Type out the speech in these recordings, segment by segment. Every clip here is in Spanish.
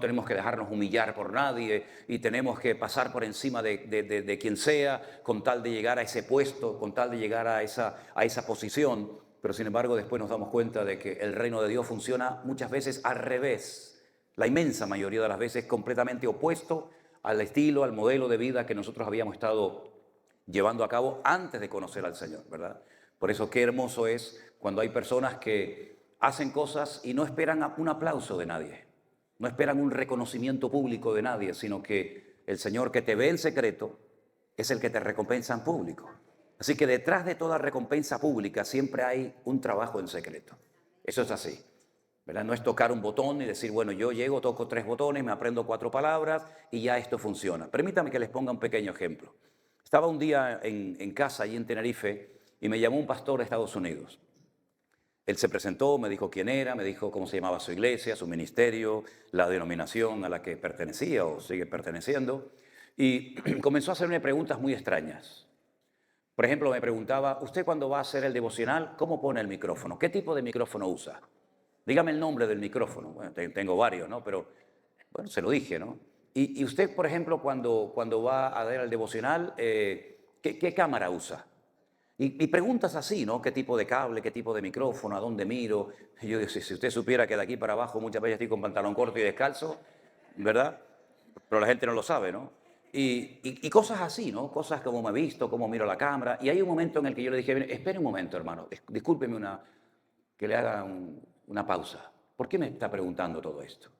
tenemos que dejarnos humillar por nadie y tenemos que pasar por encima de quien sea con tal de llegar a ese puesto, con tal de llegar a esa posición. Pero sin embargo después nos damos cuenta de que el reino de Dios funciona muchas veces al revés. La inmensa mayoría de las veces completamente opuesto al estilo, al modelo de vida que nosotros habíamos estado llevando a cabo antes de conocer al Señor, ¿verdad? Por eso qué hermoso es cuando hay personas que hacen cosas y no esperan un aplauso de nadie, no esperan un reconocimiento público de nadie, sino que el Señor que te ve en secreto es el que te recompensa en público. Así que detrás de toda recompensa pública siempre hay un trabajo en secreto. Eso es así, ¿verdad? No es tocar un botón y decir, bueno, yo llego, toco 3 botones, me aprendo 4 palabras y ya esto funciona. Permítame que les ponga un pequeño ejemplo. Estaba un día en casa, allí en Tenerife, y me llamó un pastor de Estados Unidos. Él se presentó, me dijo quién era, me dijo cómo se llamaba su iglesia, su ministerio, la denominación a la que pertenecía o sigue perteneciendo, y comenzó a hacerme preguntas muy extrañas. Por ejemplo, me preguntaba, ¿usted cuando va a hacer el devocional, cómo pone el micrófono? ¿Qué tipo de micrófono usa? Dígame el nombre del micrófono. Bueno, tengo varios, ¿no? Pero, bueno, se lo dije, ¿no? Y usted, por ejemplo, cuando va a ver el devocional, ¿qué cámara usa? Y preguntas así, ¿no? ¿Qué tipo de cable, qué tipo de micrófono, a dónde miro? Y yo digo, si usted supiera que de aquí para abajo muchas veces estoy con pantalón corto y descalzo, ¿verdad? Pero la gente no lo sabe, ¿no? Y cosas así, ¿no? Cosas como me he visto, cómo miro la cámara. Y hay un momento en el que yo le dije, espere un momento, hermano, discúlpeme que le haga una pausa. ¿Por qué me está preguntando todo esto?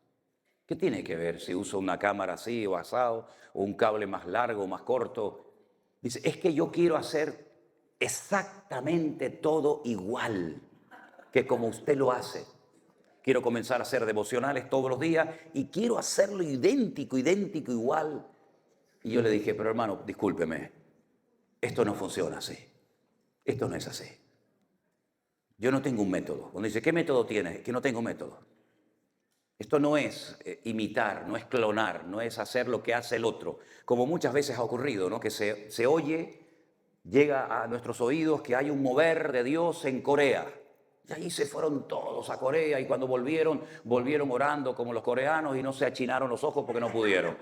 ¿Qué tiene que ver si uso una cámara así o asado, o un cable más largo o más corto? Dice, es que yo quiero hacer exactamente todo igual que como usted lo hace. Quiero comenzar a hacer devocionales todos los días y quiero hacerlo idéntico, idéntico, igual. Y yo le dije, pero hermano, discúlpeme, esto no funciona así. Esto no es así. Yo no tengo un método. Cuando dice, ¿qué método tienes? Es que no tengo método. Esto no es imitar, no es clonar, no es hacer lo que hace el otro, como muchas veces ha ocurrido, ¿no? Que se oye, llega a nuestros oídos que hay un mover de Dios en Corea. Y ahí se fueron todos a Corea y cuando volvieron orando como los coreanos y no se achinaron los ojos porque no pudieron.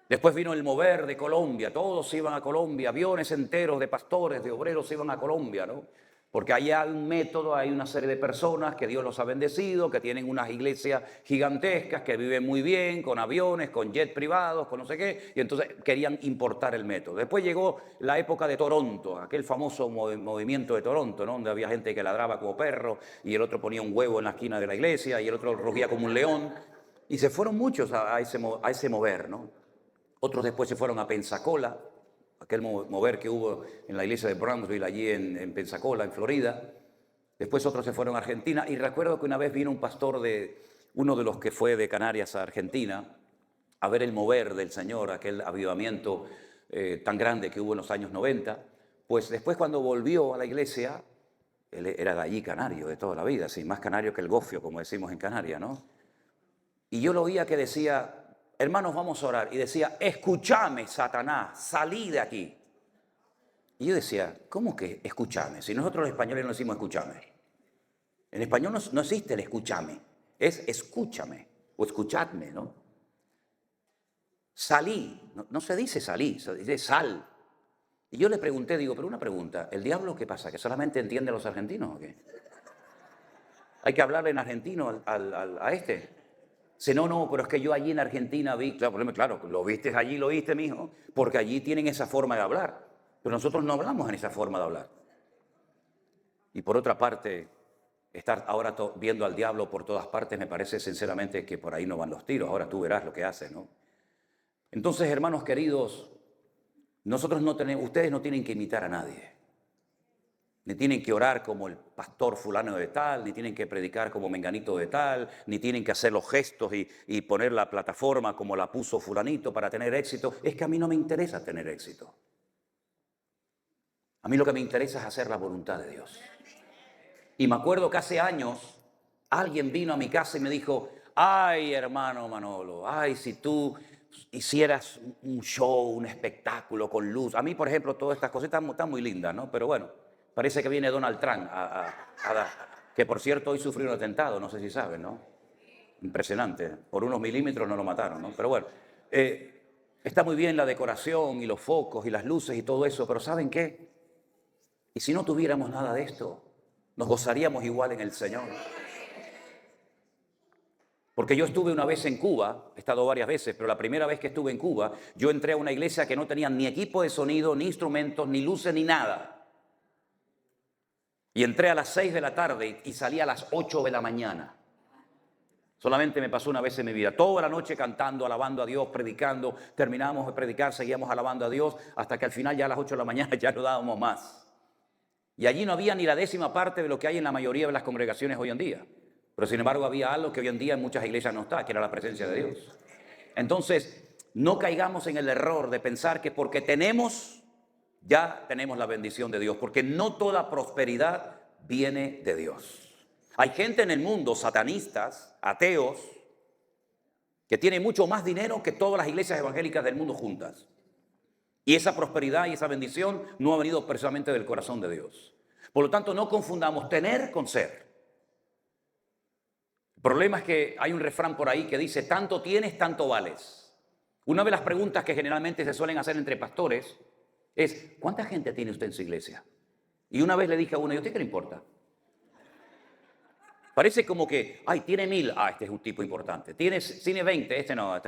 Después vino el mover de Colombia, todos iban a Colombia, aviones enteros de pastores, de obreros iban a Colombia, ¿no? Porque allá hay un método, hay una serie de personas que Dios los ha bendecido, que tienen unas iglesias gigantescas, que viven muy bien, con aviones, con jet privados, con no sé qué, y entonces querían importar el método. Después llegó la época de Toronto, aquel famoso movimiento de Toronto, ¿no? Donde había gente que ladraba como perro, y el otro ponía un huevo en la esquina de la iglesia, y el otro rugía como un león, y se fueron muchos a ese mover, ¿no? Otros después se fueron a Pensacola, aquel mover que hubo en la iglesia de Brownsville, allí en Pensacola, en Florida. Después otros se fueron a Argentina. Y recuerdo que una vez vino un pastor uno de los que fue de Canarias a Argentina, a ver el mover del Señor, aquel avivamiento tan grande que hubo en los años 90. Pues después cuando volvió a la iglesia, él era de allí canario, de toda la vida, sí, más canario que el gofio, como decimos en Canarias, ¿no? Y yo lo oía que decía, hermanos, vamos a orar. Y decía, escúchame, Satanás, salí de aquí. Y yo decía, ¿cómo que escúchame? Si nosotros los españoles no decimos escúchame. En español no existe el escúchame, es escúchame o escuchadme, ¿no? Salí, no se dice salí, se dice sal. Y yo le pregunté, digo, pero una pregunta, ¿el diablo qué pasa? ¿Que solamente entiende a los argentinos o qué? ¿Hay que hablarle en argentino a este? Si no, pero es que yo allí en Argentina vi, claro, lo viste allí, lo viste, mijo, porque allí tienen esa forma de hablar, pero nosotros no hablamos en esa forma de hablar. Y por otra parte, estar ahora viendo al diablo por todas partes, me parece sinceramente que por ahí no van los tiros, ahora tú verás lo que hace, ¿no? Entonces, hermanos queridos, ustedes no tienen que imitar a nadie. Ni tienen que orar como el pastor fulano de tal, ni tienen que predicar como menganito de tal, ni tienen que hacer los gestos y poner la plataforma como la puso fulanito para tener éxito. Es que a mí no me interesa tener éxito. A mí lo que me interesa es hacer la voluntad de Dios. Y me acuerdo que hace años alguien vino a mi casa y me dijo, ay, hermano Manolo, ay, si tú hicieras un show, un espectáculo con luz. A mí, por ejemplo, todas estas cositas están muy lindas, ¿no? Pero bueno, parece que viene Donald Trump a dar. Que por cierto hoy sufrió un atentado, no sé si saben, ¿no? Impresionante. Por unos milímetros no lo mataron, ¿no? Pero bueno, está muy bien la decoración y los focos y las luces y todo eso, pero ¿saben qué? Y si no tuviéramos nada de esto, nos gozaríamos igual en el Señor. Porque yo estuve una vez en Cuba, he estado varias veces, pero la primera vez que estuve en Cuba, yo entré a una iglesia que no tenía ni equipo de sonido, ni instrumentos, ni luces, ni nada. Y entré a las 6 de la tarde y salí a las 8 de la mañana. Solamente me pasó una vez en mi vida, toda la noche cantando, alabando a Dios, predicando. Terminábamos de predicar, seguíamos alabando a Dios, hasta que al final ya a las 8 de la mañana ya no dábamos más. Y allí no había ni la 10ª parte de lo que hay en la mayoría de las congregaciones hoy en día. Pero sin embargo había algo que hoy en día en muchas iglesias no está, que era la presencia de Dios. Entonces, no caigamos en el error de pensar que porque tenemos, ya tenemos la bendición de Dios, porque no toda prosperidad viene de Dios. Hay gente en el mundo, satanistas, ateos, que tienen mucho más dinero que todas las iglesias evangélicas del mundo juntas. Y esa prosperidad y esa bendición no ha venido precisamente del corazón de Dios. Por lo tanto, no confundamos tener con ser. El problema es que hay un refrán por ahí que dice, tanto tienes, tanto vales. Una de las preguntas que generalmente se suelen hacer entre pastores es, ¿cuánta gente tiene usted en su iglesia? Y una vez le dije a uno, ¿y a usted qué le importa? Parece como que, ay, tiene 1000, este es un tipo importante. Tiene 20, este no.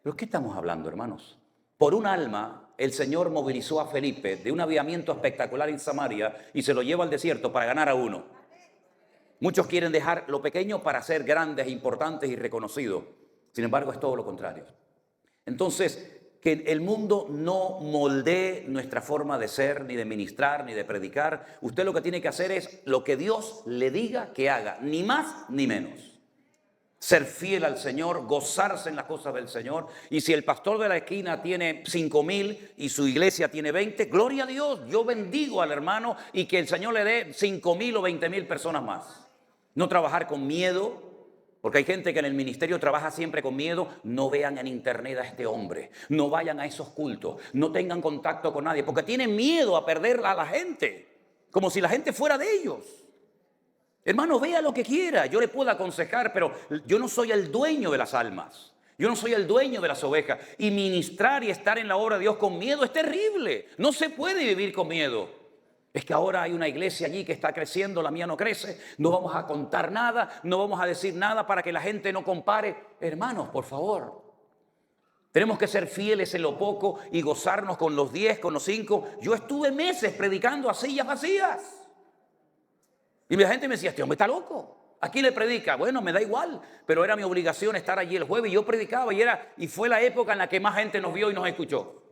¿Pero qué estamos hablando, hermanos? Por un alma, el Señor movilizó a Felipe de un avivamiento espectacular en Samaria y se lo lleva al desierto para ganar a uno. Muchos quieren dejar lo pequeño para ser grandes, importantes y reconocidos. Sin embargo, es todo lo contrario. Entonces, que el mundo no moldee nuestra forma de ser, ni de ministrar, ni de predicar. Usted lo que tiene que hacer es lo que Dios le diga que haga, ni más ni menos. Ser fiel al Señor, gozarse en las cosas del Señor. Y si el pastor de la esquina tiene 5,000 y su iglesia tiene 20, gloria a Dios, yo bendigo al hermano y que el Señor le dé 5,000 o 20,000 personas más. No trabajar con miedo, porque hay gente que en el ministerio trabaja siempre con miedo. No vean en internet a este hombre, no vayan a esos cultos, no tengan contacto con nadie, porque tienen miedo a perder a la gente, como si la gente fuera de ellos. Hermano, vea lo que quiera, yo le puedo aconsejar, pero yo no soy el dueño de las almas. Yo no soy el dueño de las ovejas. Y ministrar y estar en la obra de Dios con miedo es terrible. No se puede vivir con miedo. Es que ahora hay una iglesia allí que está creciendo, la mía no crece. No vamos a contar nada, no vamos a decir nada para que la gente no compare. Hermanos, por favor. Tenemos que ser fieles en lo poco y gozarnos con los 10, con los 5. Yo estuve meses predicando a sillas vacías. Y la gente me decía, este hombre está loco. ¿A quién le predica? Bueno, me da igual, pero era mi obligación estar allí el jueves y yo predicaba y fue la época en la que más gente nos vio y nos escuchó.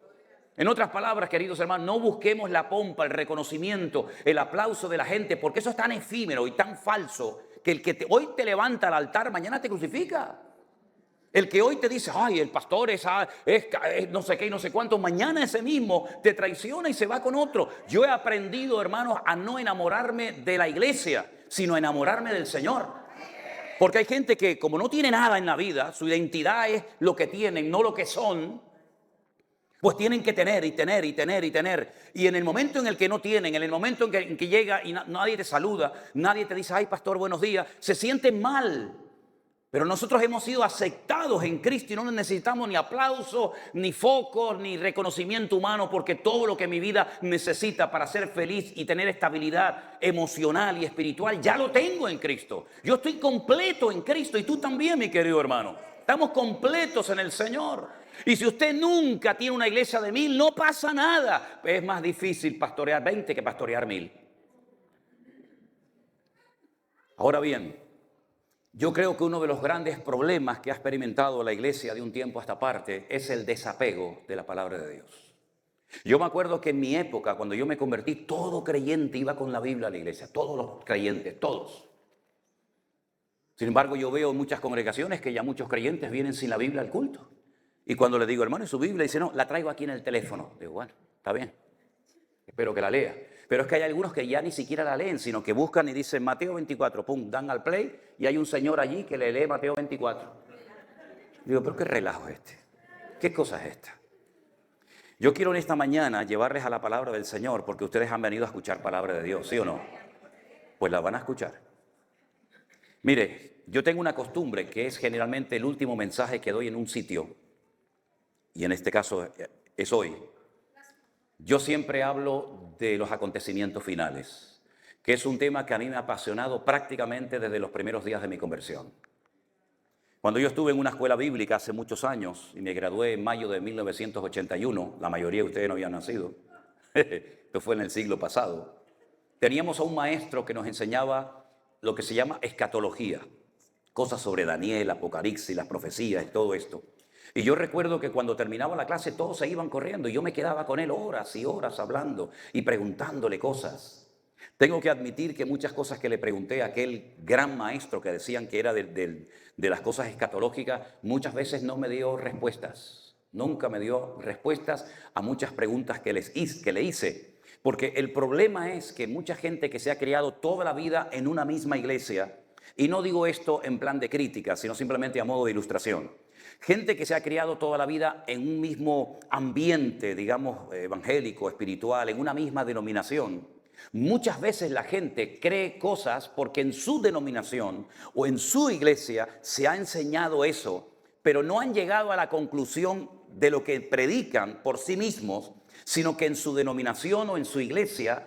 En otras palabras, queridos hermanos, no busquemos la pompa, el reconocimiento, el aplauso de la gente, porque eso es tan efímero y tan falso que el que hoy te levanta al altar, mañana te crucifica. El que hoy te dice, ay, el pastor es no sé qué y no sé cuánto, mañana ese mismo te traiciona y se va con otro. Yo he aprendido, hermanos, a no enamorarme de la iglesia, sino a enamorarme del Señor. Porque hay gente que como no tiene nada en la vida, su identidad es lo que tienen, no lo que son, pues tienen que tener y tener y tener y tener. Y en el momento en el que no tienen, en el momento en que llega y nadie te saluda, nadie te dice, ay, pastor, buenos días, se sienten mal. Pero nosotros hemos sido aceptados en Cristo y no necesitamos ni aplauso, ni focos, ni reconocimiento humano, porque todo lo que mi vida necesita para ser feliz y tener estabilidad emocional y espiritual, ya lo tengo en Cristo. Yo estoy completo en Cristo y tú también, mi querido hermano. Estamos completos en el Señor. Y si usted nunca tiene una iglesia de 1000, no pasa nada. Es más difícil pastorear 20 que pastorear 1000. Ahora bien, yo creo que uno de los grandes problemas que ha experimentado la iglesia de un tiempo a esta parte es el desapego de la palabra de Dios. Yo me acuerdo que en mi época, cuando yo me convertí, todo creyente iba con la Biblia a la iglesia, todos los creyentes, todos. Sin embargo, yo veo en muchas congregaciones que ya muchos creyentes vienen sin la Biblia al culto. Y cuando le digo, hermano, ¿y su Biblia? Dice, no, la traigo aquí en el teléfono. Digo, bueno, está bien, espero que la lea. Pero es que hay algunos que ya ni siquiera la leen, sino que buscan y dicen Mateo 24, pum, dan al play y hay un señor allí que le lee Mateo 24. Digo, pero qué relajo es este, qué cosa es esta. Yo quiero en esta mañana llevarles a la palabra del Señor, porque ustedes han venido a escuchar palabra de Dios, ¿sí o no? Pues la van a escuchar. Mire, yo tengo una costumbre que es generalmente el último mensaje que doy en un sitio, y en este caso es hoy. Yo siempre hablo de los acontecimientos finales, que es un tema que a mí me ha apasionado prácticamente desde los primeros días de mi conversión. Cuando yo estuve en una escuela bíblica hace muchos años y me gradué en mayo de 1981, la mayoría de ustedes no habían nacido, esto fue en el siglo pasado, teníamos a un maestro que nos enseñaba lo que se llama escatología, cosas sobre Daniel, Apocalipsis, las profecías y todo esto. Y yo recuerdo que cuando terminaba la clase todos se iban corriendo y yo me quedaba con él horas y horas hablando y preguntándole cosas. Tengo que admitir que muchas cosas que le pregunté a aquel gran maestro que decían que era de las cosas escatológicas, muchas veces no me dio respuestas. Nunca me dio respuestas a muchas preguntas que le hice. Porque el problema es que mucha gente que se ha criado toda la vida en una misma iglesia, y no digo esto en plan de crítica, sino simplemente a modo de ilustración. Gente que se ha criado toda la vida en un mismo ambiente, digamos, evangélico, espiritual, en una misma denominación. Muchas veces la gente cree cosas porque en su denominación o en su iglesia se ha enseñado eso, pero no han llegado a la conclusión de lo que predican por sí mismos, sino que en su denominación o en su iglesia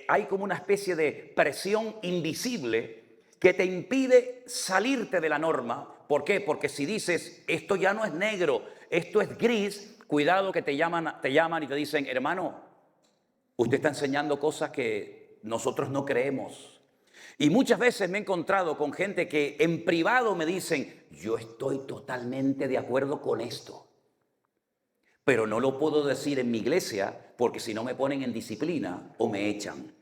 hay como una especie de presión invisible que te impide salirte de la norma. ¿Por qué? Porque si dices, esto ya no es negro, esto es gris, cuidado que te llaman y te dicen, hermano, usted está enseñando cosas que nosotros no creemos. Y muchas veces me he encontrado con gente que en privado me dicen, yo estoy totalmente de acuerdo con esto, pero no lo puedo decir en mi iglesia porque si no me ponen en disciplina o me echan.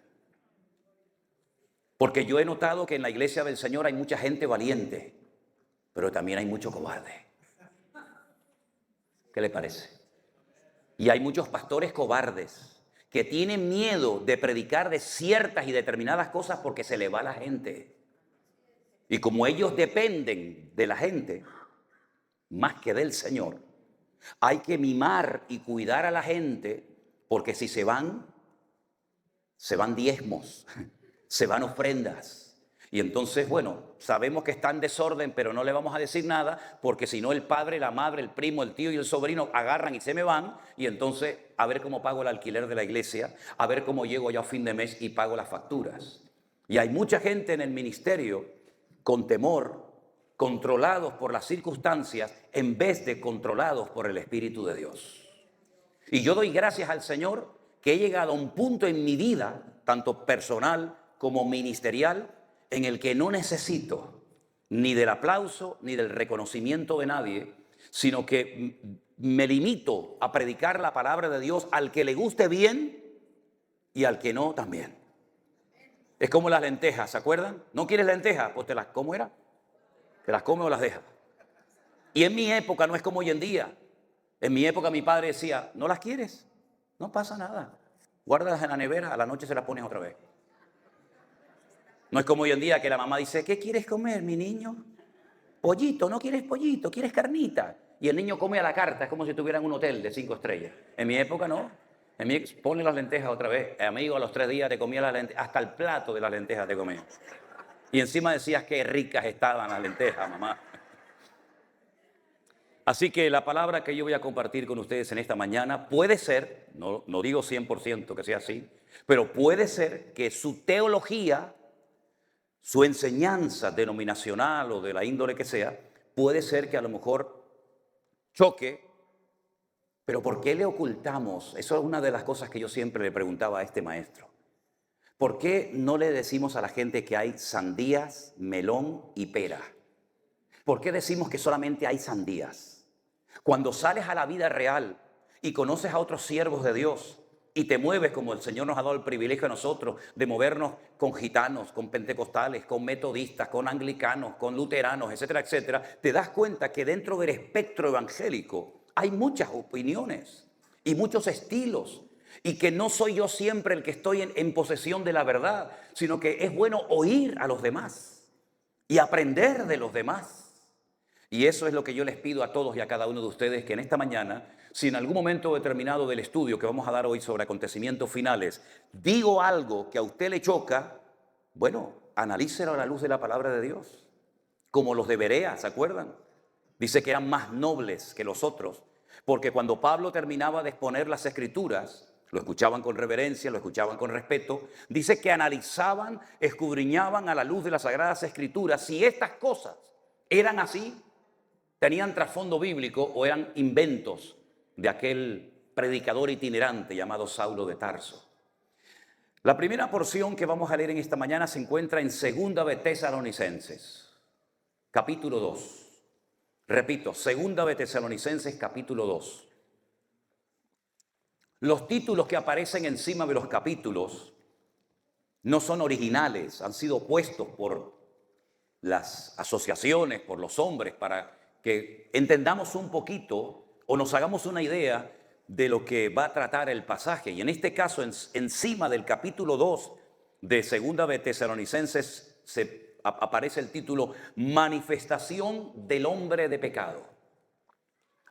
Porque yo he notado que en la iglesia del Señor hay mucha gente valiente, pero también hay mucho cobarde. ¿Qué le parece? Y hay muchos pastores cobardes que tienen miedo de predicar de ciertas y determinadas cosas porque se le va la gente. Y como ellos dependen de la gente más que del Señor, hay que mimar y cuidar a la gente porque si se van diezmos, se van ofrendas. Y entonces, bueno, sabemos que está en desorden, pero no le vamos a decir nada, porque si no el padre, la madre, el primo, el tío y el sobrino agarran y se me van, y entonces a ver cómo pago el alquiler de la iglesia, a ver cómo llego ya a fin de mes y pago las facturas. Y hay mucha gente en el ministerio con temor, controlados por las circunstancias, en vez de controlados por el Espíritu de Dios. Y yo doy gracias al Señor que he llegado a un punto en mi vida, tanto personal como ministerial, en el que no necesito ni del aplauso ni del reconocimiento de nadie, sino que me limito a predicar la palabra de Dios al que le guste bien y al que no también. Es como las lentejas, ¿se acuerdan? ¿No quieres lentejas? Pues ¿cómo era? ¿Te las comes o las dejas? Y en mi época no es como hoy en día. En mi época mi padre decía, ¿no las quieres? No pasa nada. Guárdalas en la nevera, a la noche se las pones otra vez. No es como hoy en día que la mamá dice, ¿qué quieres comer, mi niño? Pollito, ¿no quieres pollito? ¿Quieres carnita? Y el niño come a la carta, es como si tuviera un hotel de 5 estrellas. En mi época no. Ponle las lentejas otra vez. Amigo, a los 3 días te comía las lentejas, hasta el plato de las lentejas te comía. Y encima decías qué ricas estaban las lentejas, mamá. Así que la palabra que yo voy a compartir con ustedes en esta mañana puede ser, no digo 100% que sea así, pero puede ser que su teología, su enseñanza denominacional o de la índole que sea, puede ser que a lo mejor choque, pero ¿por qué le ocultamos? Eso es una de las cosas que yo siempre le preguntaba a este maestro. ¿Por qué no le decimos a la gente que hay sandías, melón y pera? ¿Por qué decimos que solamente hay sandías? Cuando sales a la vida real y conoces a otros siervos de Dios y te mueves como el Señor nos ha dado el privilegio a nosotros de movernos con gitanos, con pentecostales, con metodistas, con anglicanos, con luteranos, etcétera, etcétera, te das cuenta que dentro del espectro evangélico hay muchas opiniones y muchos estilos y que no soy yo siempre el que estoy en posesión de la verdad, sino que es bueno oír a los demás y aprender de los demás. Y eso es lo que yo les pido a todos y a cada uno de ustedes, que en esta mañana, si en algún momento determinado del estudio que vamos a dar hoy sobre acontecimientos finales, digo algo que a usted le choca, bueno, analícelo a la luz de la palabra de Dios. como los de Berea, ¿se acuerdan? Dice que eran más nobles que los otros, porque cuando Pablo terminaba de exponer las Escrituras, lo escuchaban con reverencia, lo escuchaban con respeto, dice que analizaban, escudriñaban a la luz de las Sagradas Escrituras si estas cosas eran así, tenían trasfondo bíblico o eran inventos de aquel predicador itinerante llamado Saulo de Tarso. La primera porción que vamos a leer en esta mañana se encuentra en Segunda de Tesalonicenses, capítulo 2. Repito, Segunda de Tesalonicenses, capítulo 2. Los títulos que aparecen encima de los capítulos no son originales, han sido puestos por las asociaciones, por los hombres, para que entendamos un poquito o nos hagamos una idea de lo que va a tratar el pasaje. Y en este caso, encima del capítulo 2 de Segunda de Tesalonicenses aparece el título Manifestación del hombre de pecado.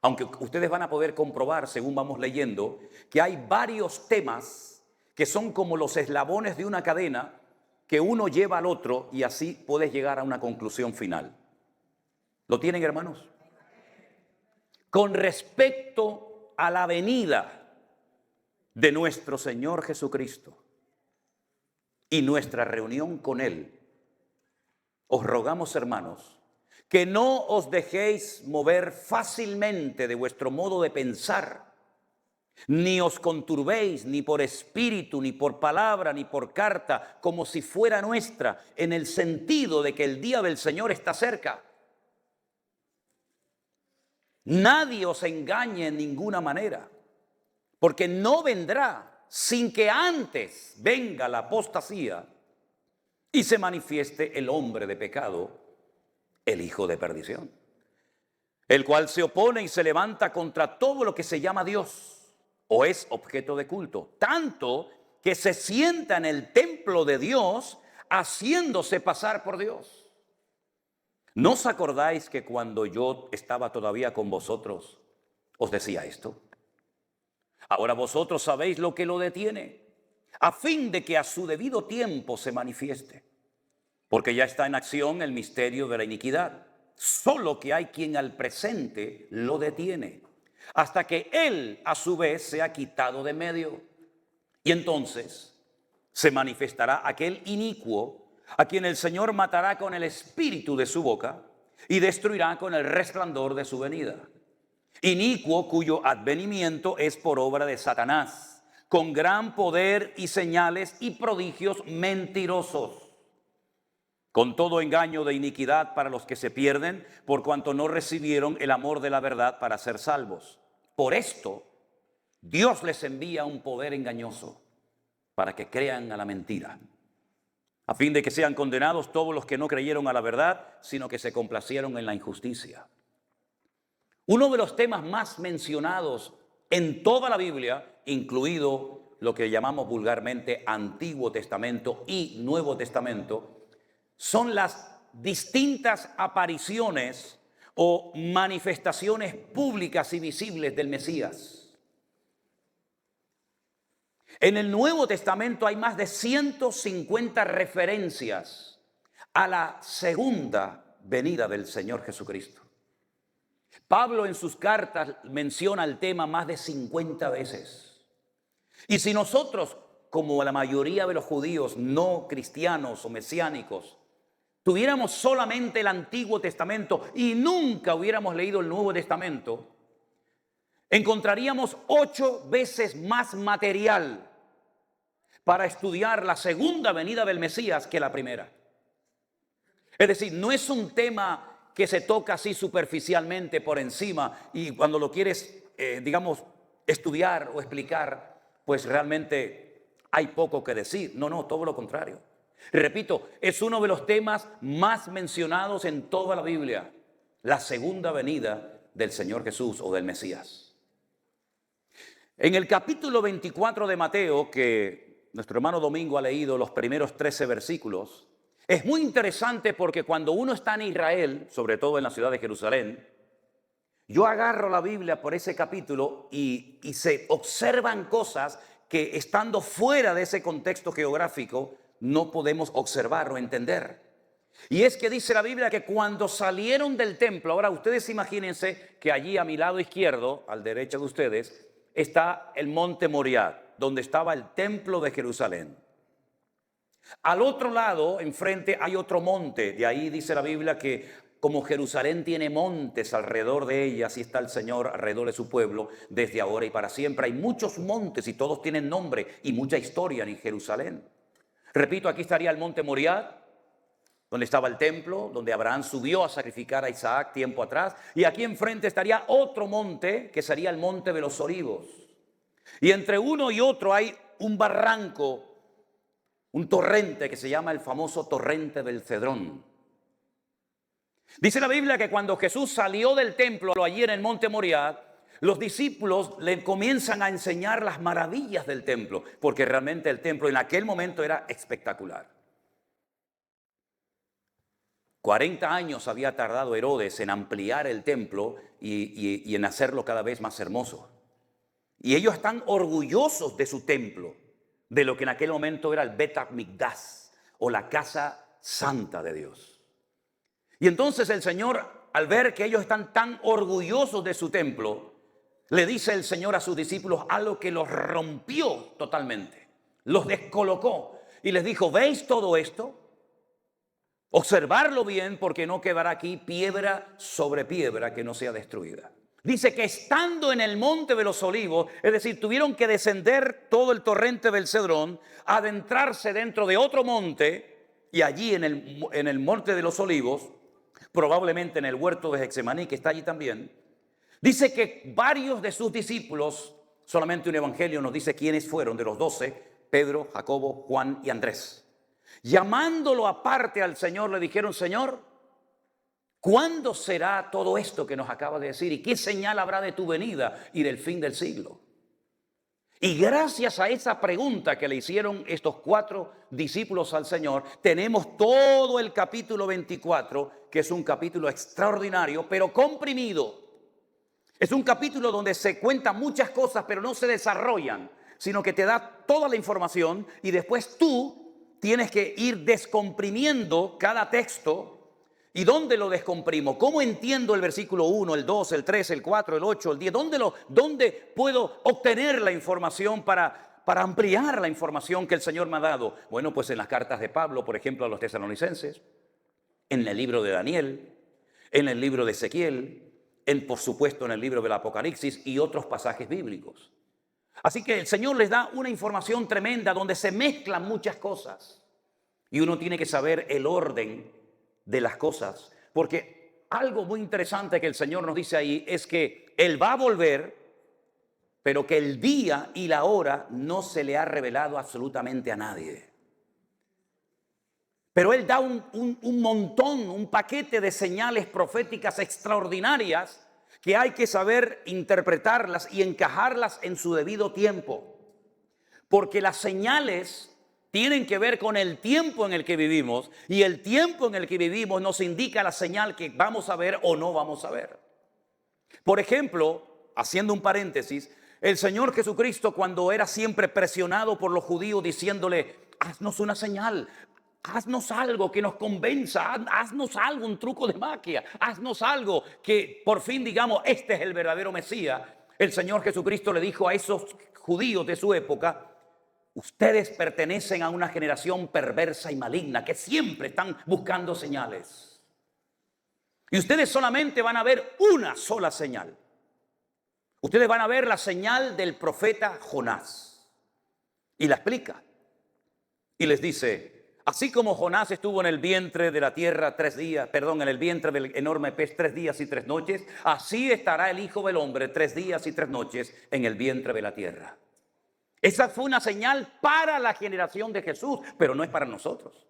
Aunque ustedes van a poder comprobar, según vamos leyendo, que hay varios temas que son como los eslabones de una cadena que uno lleva al otro y así puedes llegar a una conclusión final. ¿Lo tienen, hermanos? Con respecto a la venida de nuestro Señor Jesucristo y nuestra reunión con Él, os rogamos, hermanos, que no os dejéis mover fácilmente de vuestro modo de pensar, ni os conturbéis ni por espíritu, ni por palabra, ni por carta, como si fuera nuestra, en el sentido de que el día del Señor está cerca. Nadie os engañe en ninguna manera, porque no vendrá sin que antes venga la apostasía y se manifieste el hombre de pecado, el hijo de perdición, el cual se opone y se levanta contra todo lo que se llama Dios o es objeto de culto, tanto que se sienta en el templo de Dios haciéndose pasar por Dios. ¿No os acordáis que cuando yo estaba todavía con vosotros os decía esto? Ahora vosotros sabéis lo que lo detiene, a fin de que a su debido tiempo se manifieste. Porque ya está en acción el misterio de la iniquidad. Solo que hay quien al presente lo detiene, hasta que él a su vez sea quitado de medio. Y entonces se manifestará aquel inicuo a quien el Señor matará con el espíritu de su boca y destruirá con el resplandor de su venida. Inicuo cuyo advenimiento es por obra de Satanás, con gran poder y señales y prodigios mentirosos, con todo engaño de iniquidad para los que se pierden, por cuanto no recibieron el amor de la verdad para ser salvos. Por esto, Dios les envía un poder engañoso para que crean a la mentira, a fin de que sean condenados todos los que no creyeron a la verdad, sino que se complacieron en la injusticia. Uno de los temas más mencionados en toda la Biblia, incluido lo que llamamos vulgarmente Antiguo Testamento y Nuevo Testamento, son las distintas apariciones o manifestaciones públicas y visibles del Mesías. En el Nuevo Testamento hay más de 150 referencias a la segunda venida del Señor Jesucristo. Pablo en sus cartas menciona el tema más de 50 veces. Y si nosotros, como la mayoría de los judíos no cristianos o mesiánicos, tuviéramos solamente el Antiguo Testamento y nunca hubiéramos leído el Nuevo Testamento, encontraríamos 8 veces más material para estudiar la segunda venida del Mesías que la primera. Es decir, no es un tema que se toca así superficialmente por encima y cuando lo quieres, estudiar o explicar, pues realmente hay poco que decir. No, todo lo contrario. Repito, es uno de los temas más mencionados en toda la Biblia, la segunda venida del Señor Jesús o del Mesías. En el capítulo 24 de Mateo, que nuestro hermano Domingo ha leído los primeros 13 versículos, es muy interesante porque cuando uno está en Israel, sobre todo en la ciudad de Jerusalén, yo agarro la Biblia por ese capítulo y se observan cosas que estando fuera de ese contexto geográfico no podemos observar o entender. Y es que dice la Biblia que cuando salieron del templo, ahora ustedes imagínense que allí a mi lado izquierdo, al derecho de ustedes, está el monte Moriah, donde estaba el templo de Jerusalén. Al otro lado, enfrente, hay otro monte. De ahí dice la Biblia que como Jerusalén tiene montes alrededor de ella, así está el Señor alrededor de su pueblo desde ahora y para siempre. Hay muchos montes y todos tienen nombre y mucha historia en Jerusalén. Repito, aquí estaría el monte Moriah, donde estaba el templo, donde Abraham subió a sacrificar a Isaac tiempo atrás. Y aquí enfrente estaría otro monte, que sería el monte de los Olivos. Y entre uno y otro hay un barranco, un torrente que se llama el famoso torrente del Cedrón. Dice la Biblia que cuando Jesús salió del templo allí en el monte Moriah, los discípulos le comienzan a enseñar las maravillas del templo, porque realmente el templo en aquel momento era espectacular. 40 años había tardado Herodes en ampliar el templo y en hacerlo cada vez más hermoso. Y ellos están orgullosos de su templo, de lo que en aquel momento era el Bet HaMikdash, o la casa santa de Dios. Y entonces el Señor, al ver que ellos están tan orgullosos de su templo, le dice el Señor a sus discípulos algo que los rompió totalmente, los descolocó y les dijo: ¿veis todo esto? Observarlo bien, porque no quedará aquí piedra sobre piedra que no sea destruida. Dice que estando en el monte de los Olivos, es decir, tuvieron que descender todo el torrente del Cedrón, adentrarse dentro de otro monte, y allí en el monte de los Olivos, probablemente en el huerto de Getsemaní, que está allí también, dice que varios de sus discípulos, solamente un evangelio nos dice quiénes fueron de los 12, Pedro, Jacobo, Juan y Andrés. Llamándolo aparte al Señor, le dijeron: Señor, ¿cuándo será todo esto que nos acaba de decir? ¿Y qué señal habrá de tu venida y del fin del siglo? Y gracias a esa pregunta que le hicieron estos 4 discípulos al Señor, tenemos todo el capítulo 24, que es un capítulo extraordinario, pero comprimido. Es un capítulo donde se cuentan muchas cosas, pero no se desarrollan, sino que te da toda la información y después tú tienes que ir descomprimiendo cada texto. ¿Y dónde lo descomprimo? ¿Cómo entiendo el versículo 1, el 2, el 3, el 4, el 8, el 10? ¿Dónde puedo obtener la información para ampliar la información que el Señor me ha dado? Bueno, pues en las cartas de Pablo, por ejemplo, a los tesalonicenses, en el libro de Daniel, en el libro de Ezequiel, por supuesto en el libro del Apocalipsis y otros pasajes bíblicos. Así que el Señor les da una información tremenda donde se mezclan muchas cosas. Y uno tiene que saber el orden de las cosas. Porque algo muy interesante que el Señor nos dice ahí es que Él va a volver, pero que el día y la hora no se le ha revelado absolutamente a nadie. Pero Él da un montón, un paquete de señales proféticas extraordinarias que hay que saber interpretarlas y encajarlas en su debido tiempo. Porque las señales tienen que ver con el tiempo en el que vivimos, y el tiempo en el que vivimos nos indica la señal que vamos a ver o no vamos a ver. Por ejemplo, haciendo un paréntesis, el Señor Jesucristo, cuando era siempre presionado por los judíos diciéndole: haznos una señal, haznos algo que nos convenza, haznos algo, un truco de magia, haznos algo que por fin digamos: este es el verdadero Mesías. El Señor Jesucristo le dijo a esos judíos de su época: ustedes pertenecen a una generación perversa y maligna que siempre están buscando señales. Y ustedes solamente van a ver una sola señal. Ustedes van a ver la señal del profeta Jonás. Y la explica. Y les dice: así como Jonás estuvo en el vientre de la tierra en el vientre del enorme pez 3 días y 3 noches, así estará el Hijo del Hombre 3 días y 3 noches en el vientre de la tierra. Esa fue una señal para la generación de Jesús, pero no es para nosotros.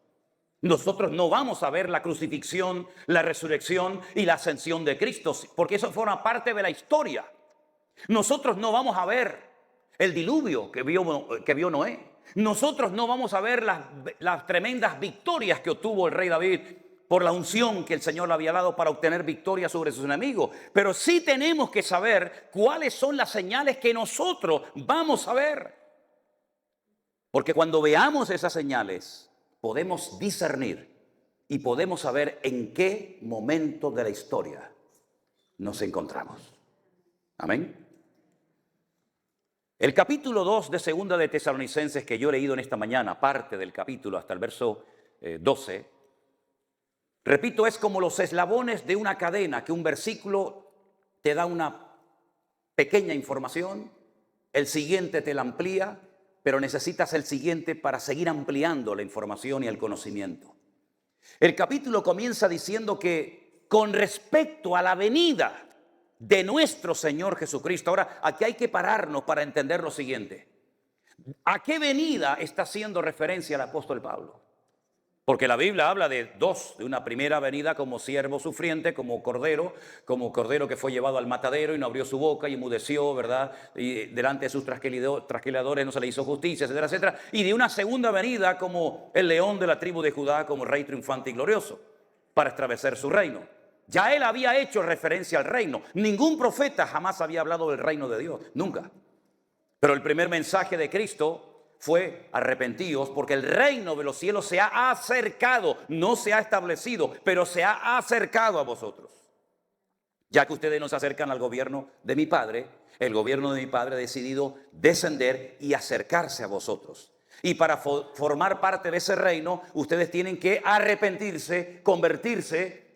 Nosotros no vamos a ver la crucifixión, la resurrección y la ascensión de Cristo, porque eso forma parte de la historia. Nosotros no vamos a ver el diluvio que vio Noé. Nosotros no vamos a ver las tremendas victorias que obtuvo el rey David por la unción que el Señor le había dado para obtener victoria sobre sus enemigos. Pero sí tenemos que saber cuáles son las señales que nosotros vamos a ver. Porque cuando veamos esas señales, podemos discernir y podemos saber en qué momento de la historia nos encontramos. Amén. El capítulo 2 de Segunda de Tesalonicenses que yo he leído en esta mañana, parte del capítulo hasta el verso 12, repito, es como los eslabones de una cadena, que un versículo te da una pequeña información, el siguiente te la amplía, pero necesitas el siguiente para seguir ampliando la información y el conocimiento. El capítulo comienza diciendo que con respecto a la venida de nuestro Señor Jesucristo, ahora aquí hay que pararnos para entender lo siguiente. ¿A qué venida está haciendo referencia el apóstol Pablo? Porque la Biblia habla de dos, de una primera venida como siervo sufriente, como cordero que fue llevado al matadero y no abrió su boca y enmudeció, ¿verdad? Y delante de sus trasquiladores no se le hizo justicia, etcétera, etcétera. Y de una segunda venida como el león de la tribu de Judá, como rey triunfante y glorioso, para establecer su reino. Ya él había hecho referencia al reino. Ningún profeta jamás había hablado del reino de Dios, nunca. Pero el primer mensaje de Cristo fue: arrepentíos, porque el reino de los cielos se ha acercado, no se ha establecido, pero se ha acercado a vosotros. Ya que ustedes no se acercan al gobierno de mi Padre, el gobierno de mi Padre ha decidido descender y acercarse a vosotros. Y para formar parte de ese reino, ustedes tienen que arrepentirse, convertirse,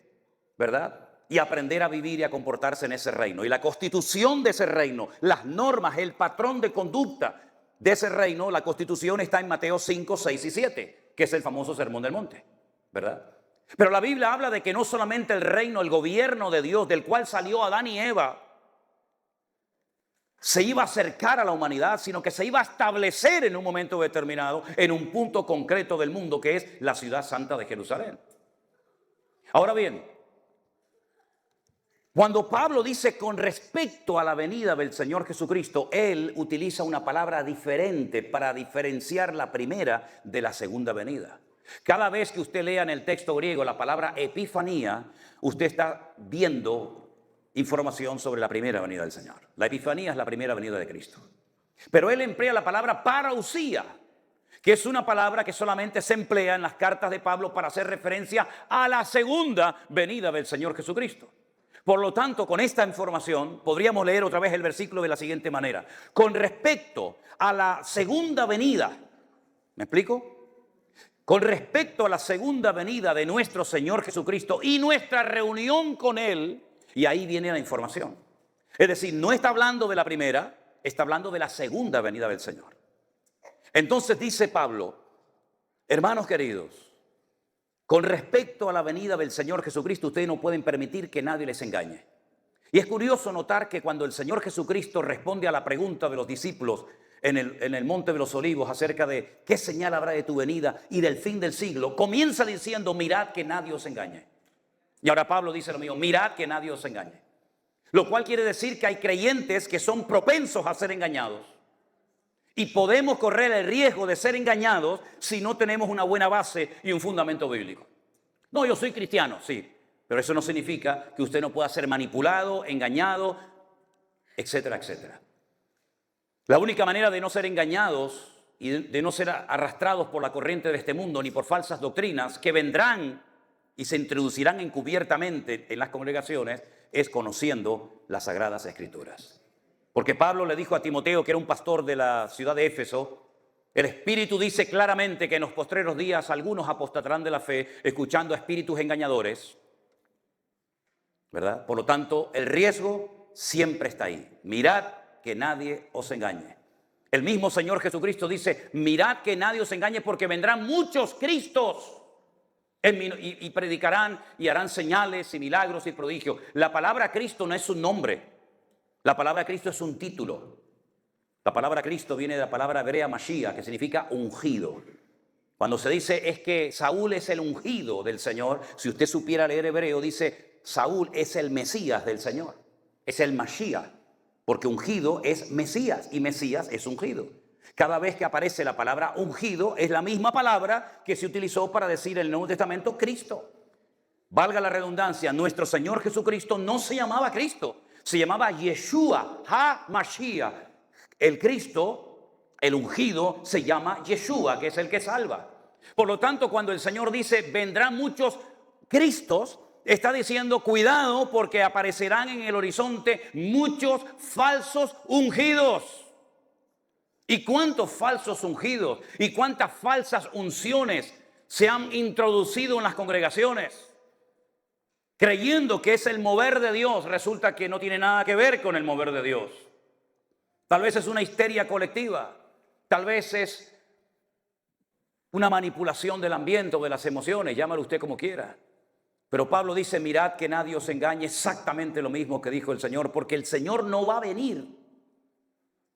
¿verdad? Y aprender a vivir y a comportarse en ese reino. Y la constitución de ese reino, las normas, el patrón de conducta de ese reino, la constitución está en Mateo 5, 6 y 7, que es el famoso Sermón del Monte, ¿verdad? Pero la Biblia habla de que no solamente el reino, el gobierno de Dios, del cual salió Adán y Eva, se iba a acercar a la humanidad, sino que se iba a establecer en un momento determinado, en un punto concreto del mundo, que es la ciudad santa de Jerusalén. Ahora bien, cuando Pablo dice con respecto a la venida del Señor Jesucristo, él utiliza una palabra diferente para diferenciar la primera de la segunda venida. Cada vez que usted lea en el texto griego la palabra epifanía, usted está viendo información sobre la primera venida del Señor. La epifanía es la primera venida de Cristo. Pero él emplea la palabra parousia, que es una palabra que solamente se emplea en las cartas de Pablo para hacer referencia a la segunda venida del Señor Jesucristo. Por lo tanto, con esta información podríamos leer otra vez el versículo de la siguiente manera: con respecto a la segunda venida, ¿me explico? Con respecto a la segunda venida de nuestro Señor Jesucristo y nuestra reunión con Él, y ahí viene la información. Es decir, no está hablando de la primera, está hablando de la segunda venida del Señor. Entonces dice Pablo: hermanos queridos, con respecto a la venida del Señor Jesucristo, ustedes no pueden permitir que nadie les engañe. Y es curioso notar que cuando el Señor Jesucristo responde a la pregunta de los discípulos en el Monte de los Olivos acerca de qué señal habrá de tu venida y del fin del siglo, comienza diciendo: mirad que nadie os engañe. Y ahora Pablo dice lo mismo: mirad que nadie os engañe. Lo cual quiere decir que hay creyentes que son propensos a ser engañados. Y podemos correr el riesgo de ser engañados si no tenemos una buena base y un fundamento bíblico. No, yo soy cristiano, sí, pero eso no significa que usted no pueda ser manipulado, engañado, etcétera, etcétera. La única manera de no ser engañados y de no ser arrastrados por la corriente de este mundo ni por falsas doctrinas que vendrán y se introducirán encubiertamente en las congregaciones es conociendo las Sagradas Escrituras. Porque Pablo le dijo a Timoteo, que era un pastor de la ciudad de Éfeso: el Espíritu dice claramente que en los postreros días algunos apostatarán de la fe, escuchando a espíritus engañadores, ¿verdad? Por lo tanto, el riesgo siempre está ahí. Mirad que nadie os engañe. El mismo Señor Jesucristo dice: mirad que nadie os engañe, porque vendrán muchos Cristos y predicarán y harán señales y milagros y prodigios. La palabra Cristo no es un nombre. La palabra Cristo es un título. La palabra Cristo viene de la palabra hebrea Mashiach, que significa ungido. Cuando se dice es que Saúl es el ungido del Señor, si usted supiera leer hebreo, dice Saúl es el Mesías del Señor. Es el Mashiach, porque ungido es Mesías y Mesías es ungido. Cada vez que aparece la palabra ungido es la misma palabra que se utilizó para decir en el Nuevo Testamento Cristo. Valga la redundancia, nuestro Señor Jesucristo no se llamaba Cristo. Se llamaba Yeshua HaMashiach. El Cristo, el ungido, se llama Yeshua, que es el que salva. Por lo tanto, cuando el Señor dice, vendrán muchos Cristos, está diciendo, cuidado porque aparecerán en el horizonte muchos falsos ungidos. ¿Y cuántos falsos ungidos y cuántas falsas unciones se han introducido en las congregaciones? Creyendo que es el mover de Dios, resulta que no tiene nada que ver con el mover de Dios. Tal vez es una histeria colectiva, tal vez es una manipulación del ambiente o de las emociones, llámalo usted como quiera. Pero Pablo dice, mirad que nadie os engañe, exactamente lo mismo que dijo el Señor, porque el Señor no va a venir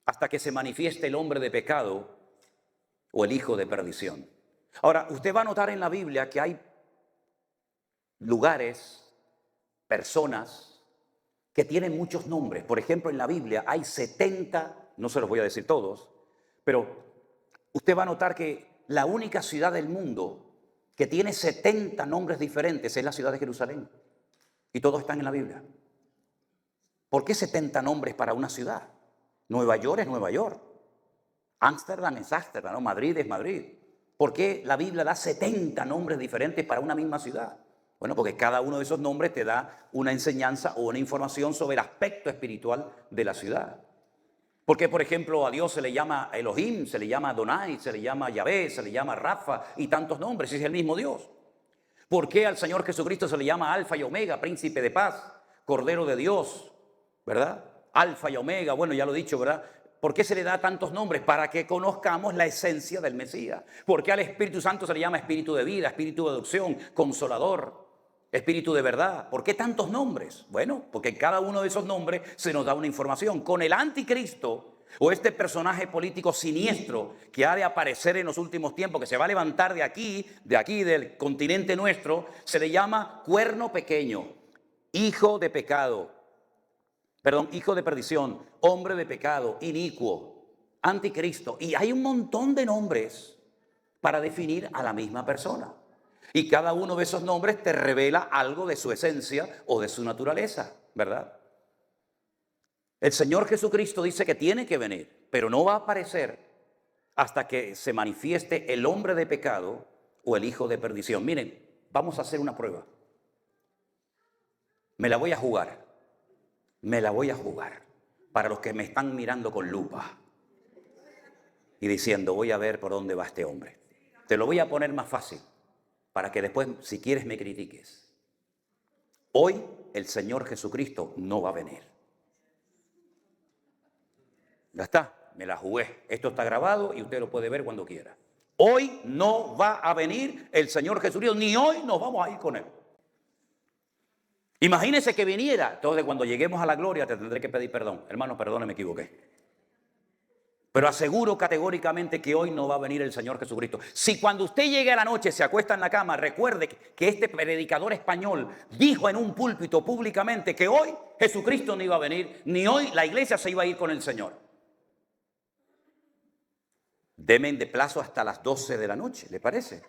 hasta que se manifieste el hombre de pecado o el hijo de perdición. Ahora, usted va a notar en la Biblia que hay lugares, personas que tienen muchos nombres. Por ejemplo, en la Biblia hay 70, no se los voy a decir todos, pero usted va a notar que la única ciudad del mundo que tiene 70 nombres diferentes es la ciudad de Jerusalén. Y todos están en la Biblia. ¿Por qué 70 nombres para una ciudad? Nueva York es Nueva York. Ámsterdam es Ámsterdam, ¿no? Madrid es Madrid. ¿Por qué la Biblia da 70 nombres diferentes para una misma ciudad? Bueno, porque cada uno de esos nombres te da una enseñanza o una información sobre el aspecto espiritual de la ciudad. Porque, por ejemplo, a Dios se le llama Elohim, se le llama Adonai, se le llama Yahvé, se le llama Rafa y tantos nombres, es el mismo Dios. ¿Por qué al Señor Jesucristo se le llama Alfa y Omega, Príncipe de Paz, Cordero de Dios, ¿verdad? Alfa y Omega, bueno, ya lo he dicho, ¿verdad? ¿Por qué se le da tantos nombres? Para que conozcamos la esencia del Mesías. ¿Por qué al Espíritu Santo se le llama Espíritu de vida, Espíritu de adopción, Consolador, Espíritu de verdad? ¿Por qué tantos nombres? Bueno, porque en cada uno de esos nombres se nos da una información. Con el anticristo o este personaje político siniestro que ha de aparecer en los últimos tiempos, que se va a levantar de aquí del continente nuestro, se le llama cuerno pequeño, hijo de pecado, hijo de perdición, hombre de pecado, inicuo, anticristo. Y hay un montón de nombres para definir a la misma persona. Y cada uno de esos nombres te revela algo de su esencia o de su naturaleza, ¿verdad? El Señor Jesucristo dice que tiene que venir, pero no va a aparecer hasta que se manifieste el hombre de pecado o el hijo de perdición. Miren, vamos a hacer una prueba. Me la voy a jugar. Me la voy a jugar para los que me están mirando con lupa y diciendo, voy a ver por dónde va este hombre. Te lo voy a poner más fácil para que después, si quieres, me critiques. Hoy el Señor Jesucristo no va a venir. Ya está, me la jugué. Esto está grabado y usted lo puede ver cuando quiera. Hoy no va a venir el Señor Jesucristo, ni hoy nos vamos a ir con Él. Imagínese que viniera. Entonces, cuando lleguemos a la gloria, te tendré que pedir perdón. Hermano, perdone, me equivoqué. Pero aseguro categóricamente que hoy no va a venir el Señor Jesucristo. Si cuando usted llegue a la noche, se acuesta en la cama, recuerde que este predicador español dijo en un púlpito públicamente que hoy Jesucristo no iba a venir, ni hoy la iglesia se iba a ir con el Señor. Deme de plazo hasta las 12 de la noche, ¿le parece?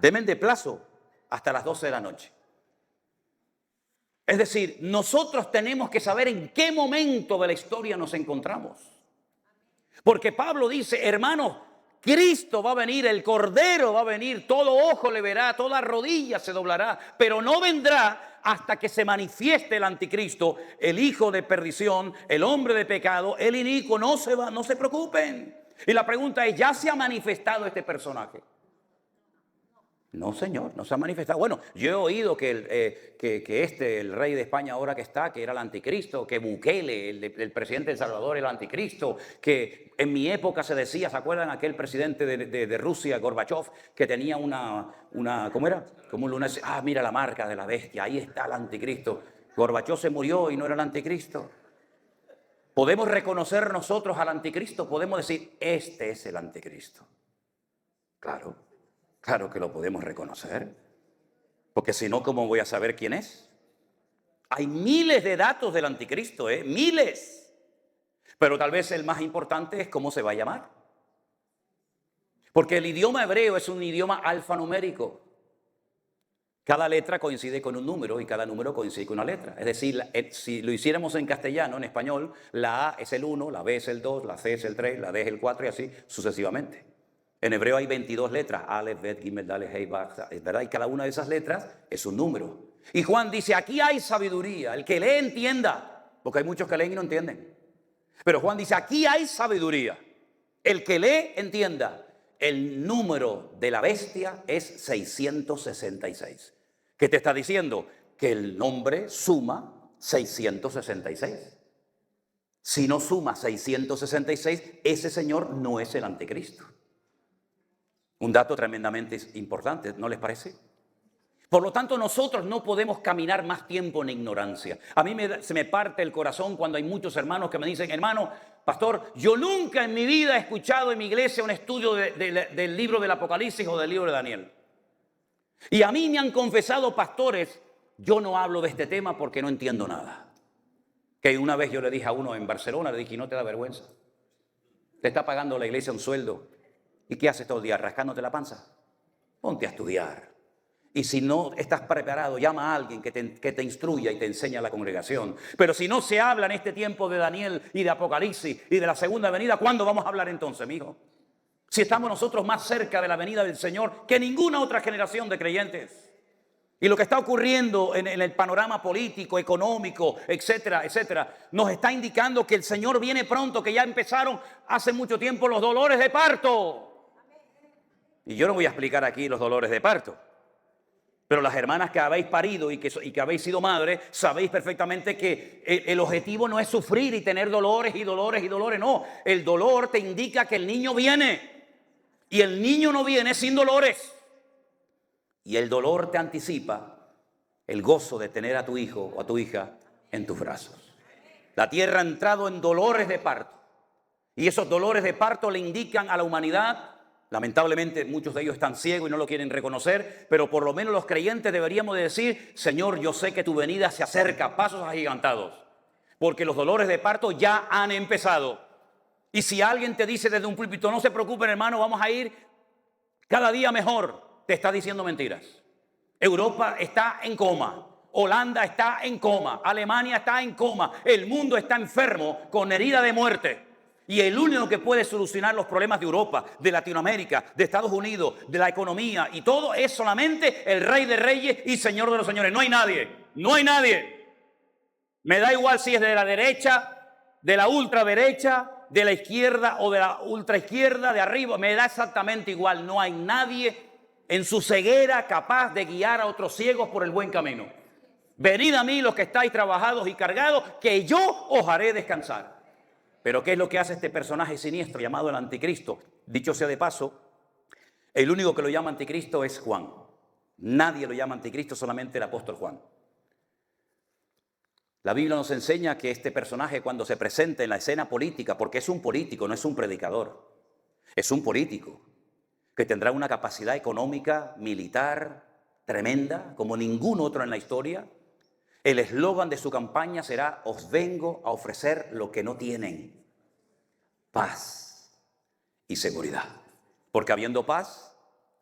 Deme de plazo hasta las 12 de la noche. Es decir, nosotros tenemos que saber en qué momento de la historia nos encontramos. Porque Pablo dice, hermanos, Cristo va a venir, el Cordero va a venir, todo ojo le verá, toda rodilla se doblará, pero no vendrá hasta que se manifieste el anticristo, el hijo de perdición, el hombre de pecado, el inicuo. No se preocupen. Y la pregunta es, ¿ya se ha manifestado este personaje? No, señor, no se ha manifestado. Bueno, yo he oído que el rey de España ahora que está, que era el anticristo, que Bukele, el presidente de El Salvador, era el anticristo, que en mi época se decía, ¿se acuerdan aquel presidente de Rusia, Gorbachev, que tenía ¿cómo era? Como un lunes, mira la marca de la bestia, ahí está el anticristo. Gorbachev se murió y no era el anticristo. Podemos reconocer nosotros al anticristo, podemos decir, este es el anticristo. Claro. Claro que lo podemos reconocer, porque si no, ¿cómo voy a saber quién es? Hay miles de datos del anticristo, miles. Pero tal vez el más importante es cómo se va a llamar. Porque el idioma hebreo es un idioma alfanumérico. Cada letra coincide con un número y cada número coincide con una letra. Es decir, si lo hiciéramos en castellano, en español, la A es el 1, la B es el 2, la C es el 3, la D es el 4 y así sucesivamente. En hebreo hay 22 letras, Aleph, Bet, Gimel, Daleth, Hei, Vav, ¿verdad? Y cada una de esas letras es un número. Y Juan dice, aquí hay sabiduría, el que lee entienda, porque hay muchos que leen y no entienden. Pero Juan dice, aquí hay sabiduría, el que lee entienda. El número de la bestia es 666. ¿Qué te está diciendo? Que el nombre suma 666. Si no suma 666, ese señor no es el anticristo. Un dato tremendamente importante, ¿no les parece? Por lo tanto, nosotros no podemos caminar más tiempo en ignorancia. A mí se me parte el corazón cuando hay muchos hermanos que me dicen, hermano, pastor, yo nunca en mi vida he escuchado en mi iglesia un estudio del libro del Apocalipsis o del libro de Daniel. Y a mí me han confesado pastores, yo no hablo de este tema porque no entiendo nada. Que una vez yo le dije a uno en Barcelona, le dije, ¿no te da vergüenza? Te está pagando la iglesia un sueldo. ¿Y qué haces todo el día? ¿Rascándote la panza? Ponte a estudiar. Y si no estás preparado, llama a alguien que te instruya y te enseñe a la congregación. Pero si no se habla en este tiempo de Daniel y de Apocalipsis y de la segunda venida, ¿cuándo vamos a hablar entonces, mijo? Si estamos nosotros más cerca de la venida del Señor que ninguna otra generación de creyentes. Y lo que está ocurriendo en el panorama político, económico, etcétera, etcétera, nos está indicando que el Señor viene pronto, que ya empezaron hace mucho tiempo los dolores de parto. Y yo no voy a explicar aquí los dolores de parto. Pero las hermanas que habéis parido y que habéis sido madres, sabéis perfectamente que el objetivo no es sufrir y tener dolores y dolores y dolores. No, el dolor te indica que el niño viene. Y el niño no viene sin dolores. Y el dolor te anticipa el gozo de tener a tu hijo o a tu hija en tus brazos. La tierra ha entrado en dolores de parto. Y esos dolores de parto le indican a la humanidad. Lamentablemente muchos de ellos están ciegos y no lo quieren reconocer, pero por lo menos los creyentes deberíamos de decir, Señor, yo sé que tu venida se acerca, pasos agigantados, porque los dolores de parto ya han empezado. Y si alguien te dice desde un púlpito, no se preocupen hermano, vamos a ir cada día mejor, te está diciendo mentiras. Europa está en coma, Holanda está en coma, Alemania está en coma, el mundo está enfermo con herida de muerte. Y el único que puede solucionar los problemas de Europa, de Latinoamérica, de Estados Unidos, de la economía y todo es solamente el Rey de Reyes y Señor de los Señores. No hay nadie, no hay nadie. Me da igual si es de la derecha, de la ultraderecha, de la izquierda o de la ultraizquierda, de arriba. Me da exactamente igual. No hay nadie en su ceguera capaz de guiar a otros ciegos por el buen camino. Venid a mí los que estáis trabajados y cargados, que yo os haré descansar. Pero ¿qué es lo que hace este personaje siniestro llamado el anticristo? Dicho sea de paso, el único que lo llama anticristo es Juan. Nadie lo llama anticristo, solamente el apóstol Juan. La Biblia nos enseña que este personaje cuando se presenta en la escena política, porque es un político, no es un predicador, es un político que tendrá una capacidad económica, militar, tremenda, como ningún otro en la historia. El eslogan de su campaña será, os vengo a ofrecer lo que no tienen, paz y seguridad. Porque habiendo paz,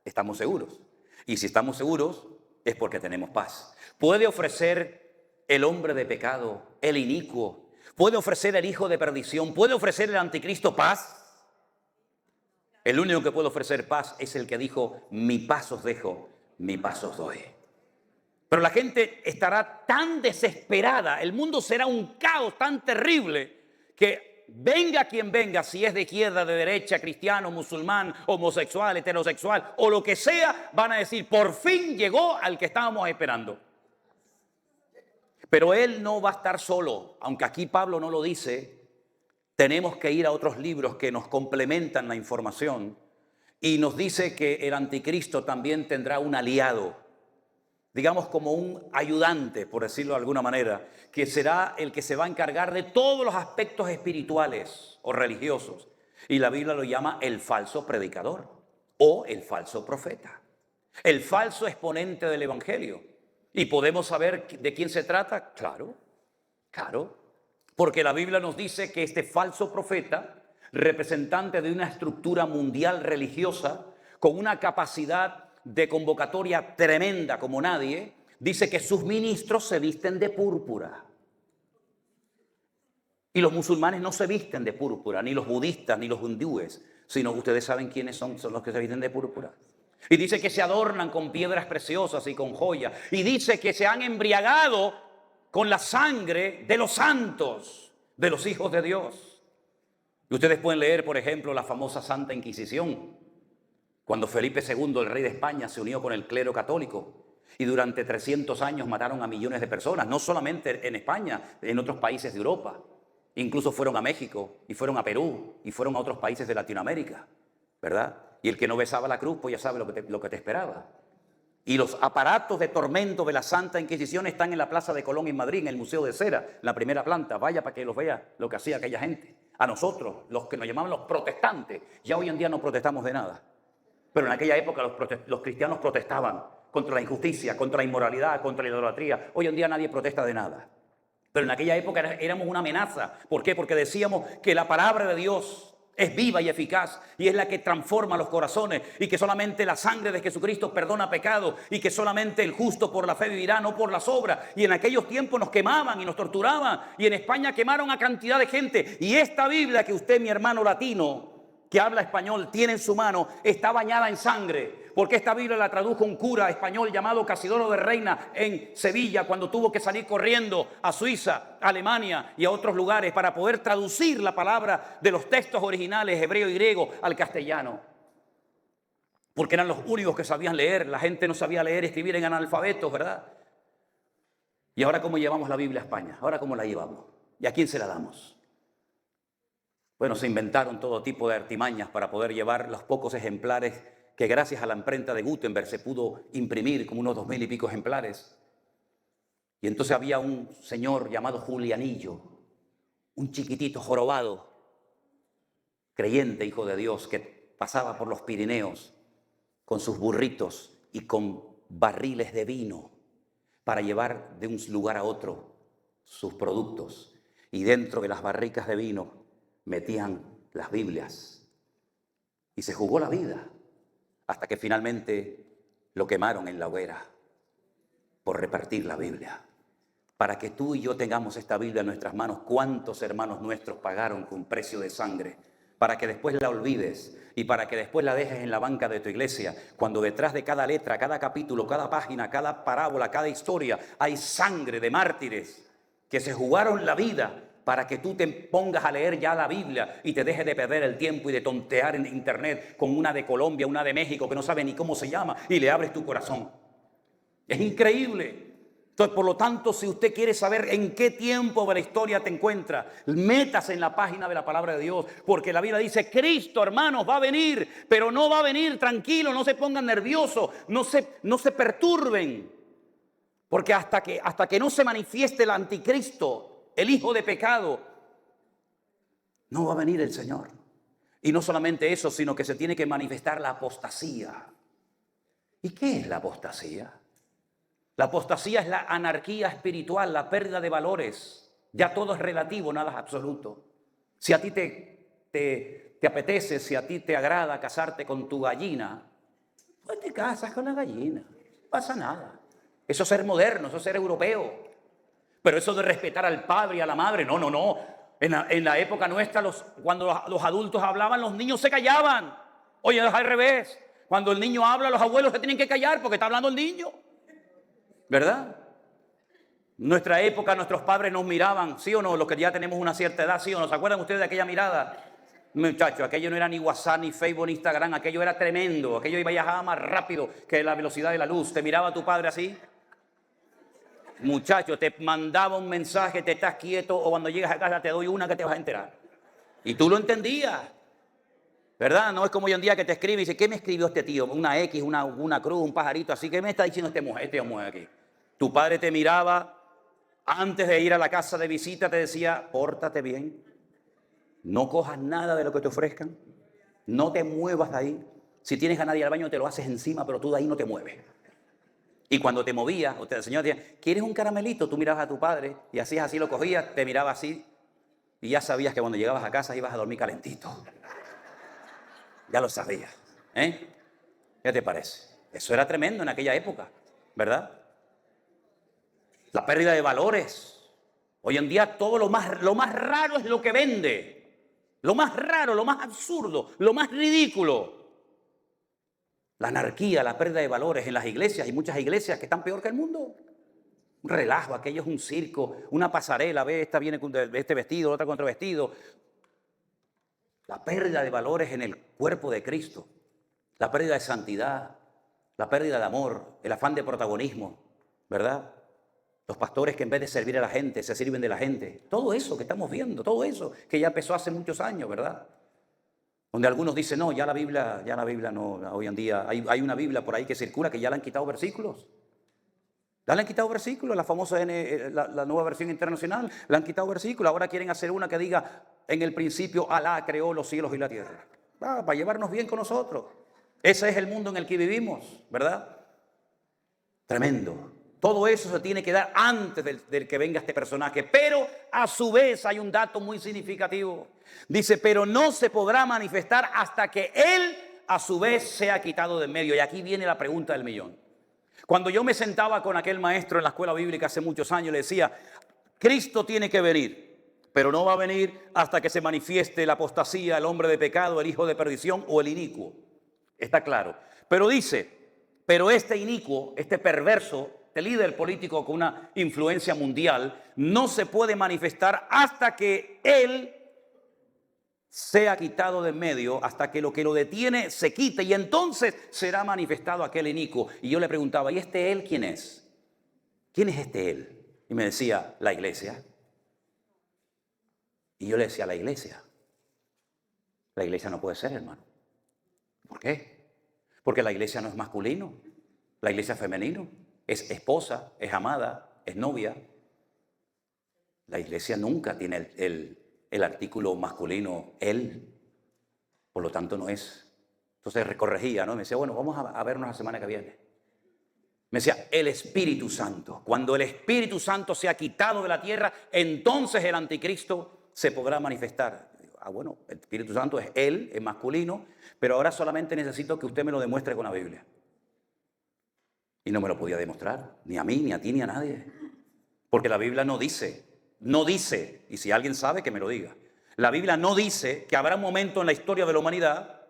estamos seguros. Y si estamos seguros, es porque tenemos paz. Puede ofrecer el hombre de pecado, el inicuo, puede ofrecer el hijo de perdición, puede ofrecer el anticristo paz. El único que puede ofrecer paz es el que dijo, mi paz os dejo, mi paz os doy. Pero la gente estará tan desesperada, el mundo será un caos tan terrible que venga quien venga, si es de izquierda, de derecha, cristiano, musulmán, homosexual, heterosexual o lo que sea, van a decir, por fin llegó al que estábamos esperando. Pero él no va a estar solo, aunque aquí Pablo no lo dice, tenemos que ir a otros libros que nos complementan la información y nos dice que el anticristo también tendrá un aliado. Digamos como un ayudante, por decirlo de alguna manera, que será el que se va a encargar de todos los aspectos espirituales o religiosos. Y la Biblia lo llama el falso predicador o el falso profeta, el falso exponente del evangelio. ¿Y podemos saber de quién se trata? Claro, porque la Biblia nos dice que este falso profeta, representante de una estructura mundial religiosa, con una capacidad de convocatoria tremenda como nadie, dice que sus ministros se visten de púrpura. Y los musulmanes no se visten de púrpura, ni los budistas, ni los hindúes. sino ustedes saben quiénes son los que se visten de púrpura. Y dice que se adornan con piedras preciosas y con joyas. Y dice que se han embriagado con la sangre de los santos, de los hijos de Dios. Y ustedes pueden leer, por ejemplo, la famosa Santa Inquisición, cuando Felipe II, el rey de España, se unió con el clero católico. Y durante 300 años mataron a millones de personas, no solamente en España, en otros países de Europa. Incluso fueron a México, y fueron a Perú, y fueron a otros países de Latinoamérica, ¿verdad? Y el que no besaba la cruz, pues ya sabe lo que te esperaba. Y los aparatos de tormento de la Santa Inquisición están en la Plaza de Colón en Madrid, en el Museo de Cera, en la primera planta. Vaya para que los vea lo que hacía aquella gente. A nosotros, los que nos llamaban los protestantes, ya hoy en día no protestamos de nada. Pero en aquella época los cristianos protestaban contra la injusticia, contra la inmoralidad, contra la idolatría. Hoy en día nadie protesta de nada. Pero en aquella época éramos una amenaza. ¿Por qué? Porque decíamos que la palabra de Dios es viva y eficaz y es la que transforma los corazones, y que solamente la sangre de Jesucristo perdona pecado, y que solamente el justo por la fe vivirá, no por las obras. Y en aquellos tiempos nos quemaban y nos torturaban, y en España quemaron a cantidad de gente. Y esta Biblia que usted, mi hermano latino, que habla español, tiene en su mano, está bañada en sangre, porque esta Biblia la tradujo un cura español llamado Casidoro de Reina en Sevilla, cuando tuvo que salir corriendo a Suiza, a Alemania y a otros lugares para poder traducir la palabra de los textos originales hebreo y griego al castellano, porque eran los únicos que sabían leer. La gente no sabía leer y escribir, en analfabetos, ¿verdad? Y ahora, ¿cómo llevamos la Biblia a España? Ahora, ¿cómo la llevamos? ¿Y a quién se la damos? Bueno, se inventaron todo tipo de artimañas para poder llevar los pocos ejemplares que gracias a la imprenta de Gutenberg se pudo imprimir, como unos 2000 y pico ejemplares. Y entonces había un señor llamado Julianillo, un chiquitito jorobado, creyente, hijo de Dios, que pasaba por los Pirineos con sus burritos y con barriles de vino para llevar de un lugar a otro sus productos. Y dentro de las barricas de vino metían las Biblias, y se jugó la vida hasta que finalmente lo quemaron en la hoguera por repartir la Biblia. Para que tú y yo tengamos esta Biblia en nuestras manos, ¿cuántos hermanos nuestros pagaron con precio de sangre? Para que después la olvides y para que después la dejes en la banca de tu iglesia, cuando detrás de cada letra, cada capítulo, cada página, cada parábola, cada historia, hay sangre de mártires que se jugaron la vida para que tú te pongas a leer ya la Biblia y te dejes de perder el tiempo y de tontear en internet con una de Colombia, una de México que no sabe ni cómo se llama, y le abres tu corazón. Es increíble. Entonces, por lo tanto, si usted quiere saber en qué tiempo de la historia te encuentras, métase en la página de la palabra de Dios, porque la Biblia dice: Cristo, hermanos, va a venir, pero no va a venir tranquilo, no se pongan nerviosos, no se perturben, porque hasta que no se manifieste el anticristo, el hijo de pecado, no va a venir el Señor. Y no solamente eso, sino que se tiene que manifestar la apostasía. ¿Y qué es la apostasía? La apostasía es la anarquía espiritual, la pérdida de valores. Ya todo es relativo, nada es absoluto. Si a ti te apetece, si a ti te agrada casarte con tu gallina, pues te casas con la gallina, no pasa nada. Eso es ser moderno, eso es ser europeo. Pero eso de respetar al padre y a la madre, no. En la época nuestra, cuando los adultos hablaban, los niños se callaban. Oye, es al revés. Cuando el niño habla, los abuelos se tienen que callar porque está hablando el niño, ¿verdad? En nuestra época, nuestros padres nos miraban, ¿sí o no? Los que ya tenemos una cierta edad, ¿sí o no? ¿Se acuerdan ustedes de aquella mirada? Muchachos, aquello no era ni WhatsApp, ni Facebook, ni Instagram. Aquello era tremendo. Aquello viajaba más rápido que la velocidad de la luz. ¿Te miraba tu padre así? Muchacho, te mandaba un mensaje, te estás quieto, o cuando llegas a casa te doy una que te vas a enterar. Y tú lo entendías, ¿verdad? No es como hoy en día que te escribe y dice: ¿qué me escribió este tío? Una X, una cruz, un pajarito así. ¿Qué me está diciendo este mujer aquí? Tu padre te miraba, antes de ir a la casa de visita te decía: pórtate bien, no cojas nada de lo que te ofrezcan, no te muevas de ahí. Si tienes ganas de ir al baño te lo haces encima, pero tú de ahí no te mueves. Y cuando te movías, el Señor decía: ¿quieres un caramelito? Tú mirabas a tu padre y hacías así, lo cogías, te miraba así y ya sabías que cuando llegabas a casa ibas a dormir calentito. Ya lo sabías, ¿eh? ¿Qué te parece? Eso era tremendo en aquella época, ¿verdad? La pérdida de valores. Hoy en día todo lo más raro es lo que vende. Lo más raro, lo más absurdo, lo más ridículo. La anarquía, la pérdida de valores en las iglesias, y muchas iglesias que están peor que el mundo. Un relajo, aquello es un circo, una pasarela, ve, esta viene con este vestido, otra con otro vestido. La pérdida de valores en el cuerpo de Cristo, la pérdida de santidad, la pérdida de amor, el afán de protagonismo, ¿verdad? Los pastores que en vez de servir a la gente, se sirven de la gente. Todo eso que estamos viendo, todo eso que ya empezó hace muchos años, ¿verdad? Donde algunos dicen, no, ya la Biblia no, hoy en día hay una Biblia por ahí que circula que ya le han quitado versículos. Ya le han quitado versículos, la famosa la nueva versión internacional, le han quitado versículos. Ahora quieren hacer una que diga, en el principio Alá creó los cielos y la tierra. Para llevarnos bien con nosotros. Ese es el mundo en el que vivimos, ¿verdad? Tremendo. Todo eso se tiene que dar antes del que venga este personaje. Pero a su vez hay un dato muy significativo. Dice, pero no se podrá manifestar hasta que Él a su vez sea quitado de en medio. Y aquí viene la pregunta del millón. Cuando yo me sentaba con aquel maestro en la escuela bíblica hace muchos años, le decía, Cristo tiene que venir, pero no va a venir hasta que se manifieste la apostasía, el hombre de pecado, el hijo de perdición o el inicuo. Está claro. Pero dice, pero este inicuo, este perverso, este líder político con una influencia mundial, no se puede manifestar hasta que él sea quitado de en medio, hasta que lo detiene se quite, y entonces será manifestado aquel inicuo. Y yo le preguntaba, ¿y este él quién es? ¿Quién es este él? Y me decía, la iglesia. Y yo le decía, la iglesia. La iglesia no puede ser, hermano. ¿Por qué? Porque la iglesia no es masculino, la iglesia es femenino, es esposa, es amada, es novia. La iglesia nunca tiene el artículo masculino, él, por lo tanto no es. Entonces recorregía, ¿no? Me decía, bueno, vamos a vernos la semana que viene. Me decía, el Espíritu Santo. Cuando el Espíritu Santo sea quitado de la tierra, entonces el anticristo se podrá manifestar. Bueno, el Espíritu Santo es él, es masculino, pero ahora solamente necesito que usted me lo demuestre con la Biblia. Y no me lo podía demostrar, ni a mí, ni a ti, ni a nadie. Porque la Biblia no dice, y si alguien sabe que me lo diga. La Biblia no dice que habrá un momento en la historia de la humanidad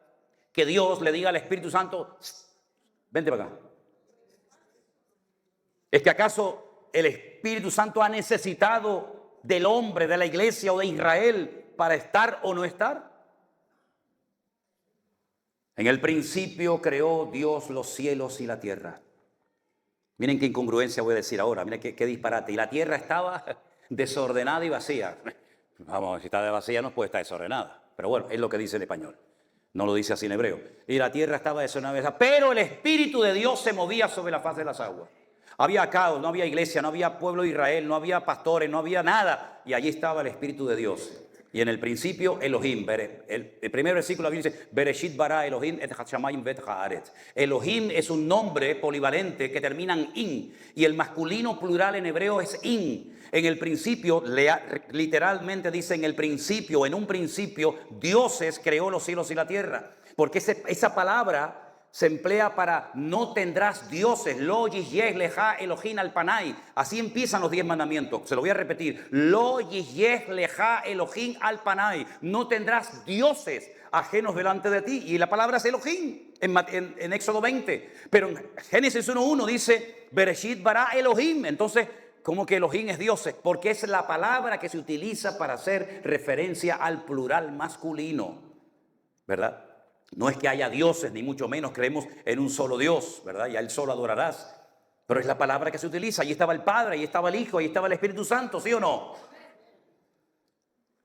que Dios le diga al Espíritu Santo, vente para acá. ¿Es que acaso el Espíritu Santo ha necesitado del hombre, de la iglesia o de Israel para estar o no estar? En el principio creó Dios los cielos y la tierra. Miren qué incongruencia voy a decir ahora, miren qué disparate. Y la tierra estaba desordenada y vacía. Vamos, si está vacía no puede estar desordenada. Pero bueno, es lo que dice el español. No lo dice así en hebreo. Y la tierra estaba desordenada y vacía. Pero el Espíritu de Dios se movía sobre la faz de las aguas. Había caos, no había iglesia, no había pueblo de Israel, no había pastores, no había nada. Y allí estaba el Espíritu de Dios. Y en el principio Elohim, el primer versículo dice, Bereshit bara Elohim et hashamayim vet haaretz. Elohim es un nombre polivalente que termina en in, y el masculino plural en hebreo es in. En el principio, literalmente dice en el principio, en un principio, dioses creó los cielos y la tierra. Porque esa palabra se emplea para no tendrás dioses, lo yishyeh leja Elohim alpanai. Así empiezan los 10 mandamientos. Se lo voy a repetir. Lo yishyeh leja Elohim alpanai. No tendrás dioses ajenos delante de ti. Y la palabra es Elohim en Éxodo 20. Pero en Génesis 1:1 dice Bereshit bara Elohim. Entonces, ¿cómo que Elohim es dioses? Porque es la palabra que se utiliza para hacer referencia al plural masculino, ¿verdad? No es que haya dioses, ni mucho menos creemos en un solo Dios, ¿verdad? Y a Él solo adorarás. Pero es la palabra que se utiliza. Allí estaba el Padre, allí estaba el Hijo, allí estaba el Espíritu Santo, ¿sí o no?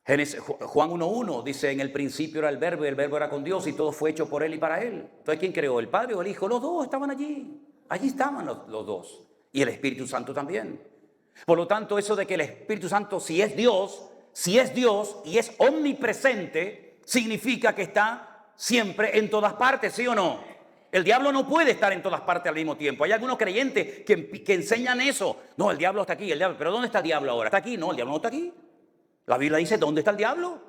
Juan 1:1 dice, en el principio era el Verbo, y el Verbo era con Dios, y todo fue hecho por Él y para Él. Entonces, ¿quién creó? ¿El Padre o el Hijo? Los dos estaban allí. Allí estaban los dos. Y el Espíritu Santo también. Por lo tanto, eso de que el Espíritu Santo, si es Dios y es omnipresente, significa que está siempre en todas partes, ¿sí o no? El diablo no puede estar en todas partes al mismo tiempo. Hay algunos creyentes que enseñan eso. No, el diablo está aquí, pero ¿dónde está el diablo ahora? ¿Está aquí? No, el diablo no está aquí. La Biblia dice, ¿dónde está el diablo?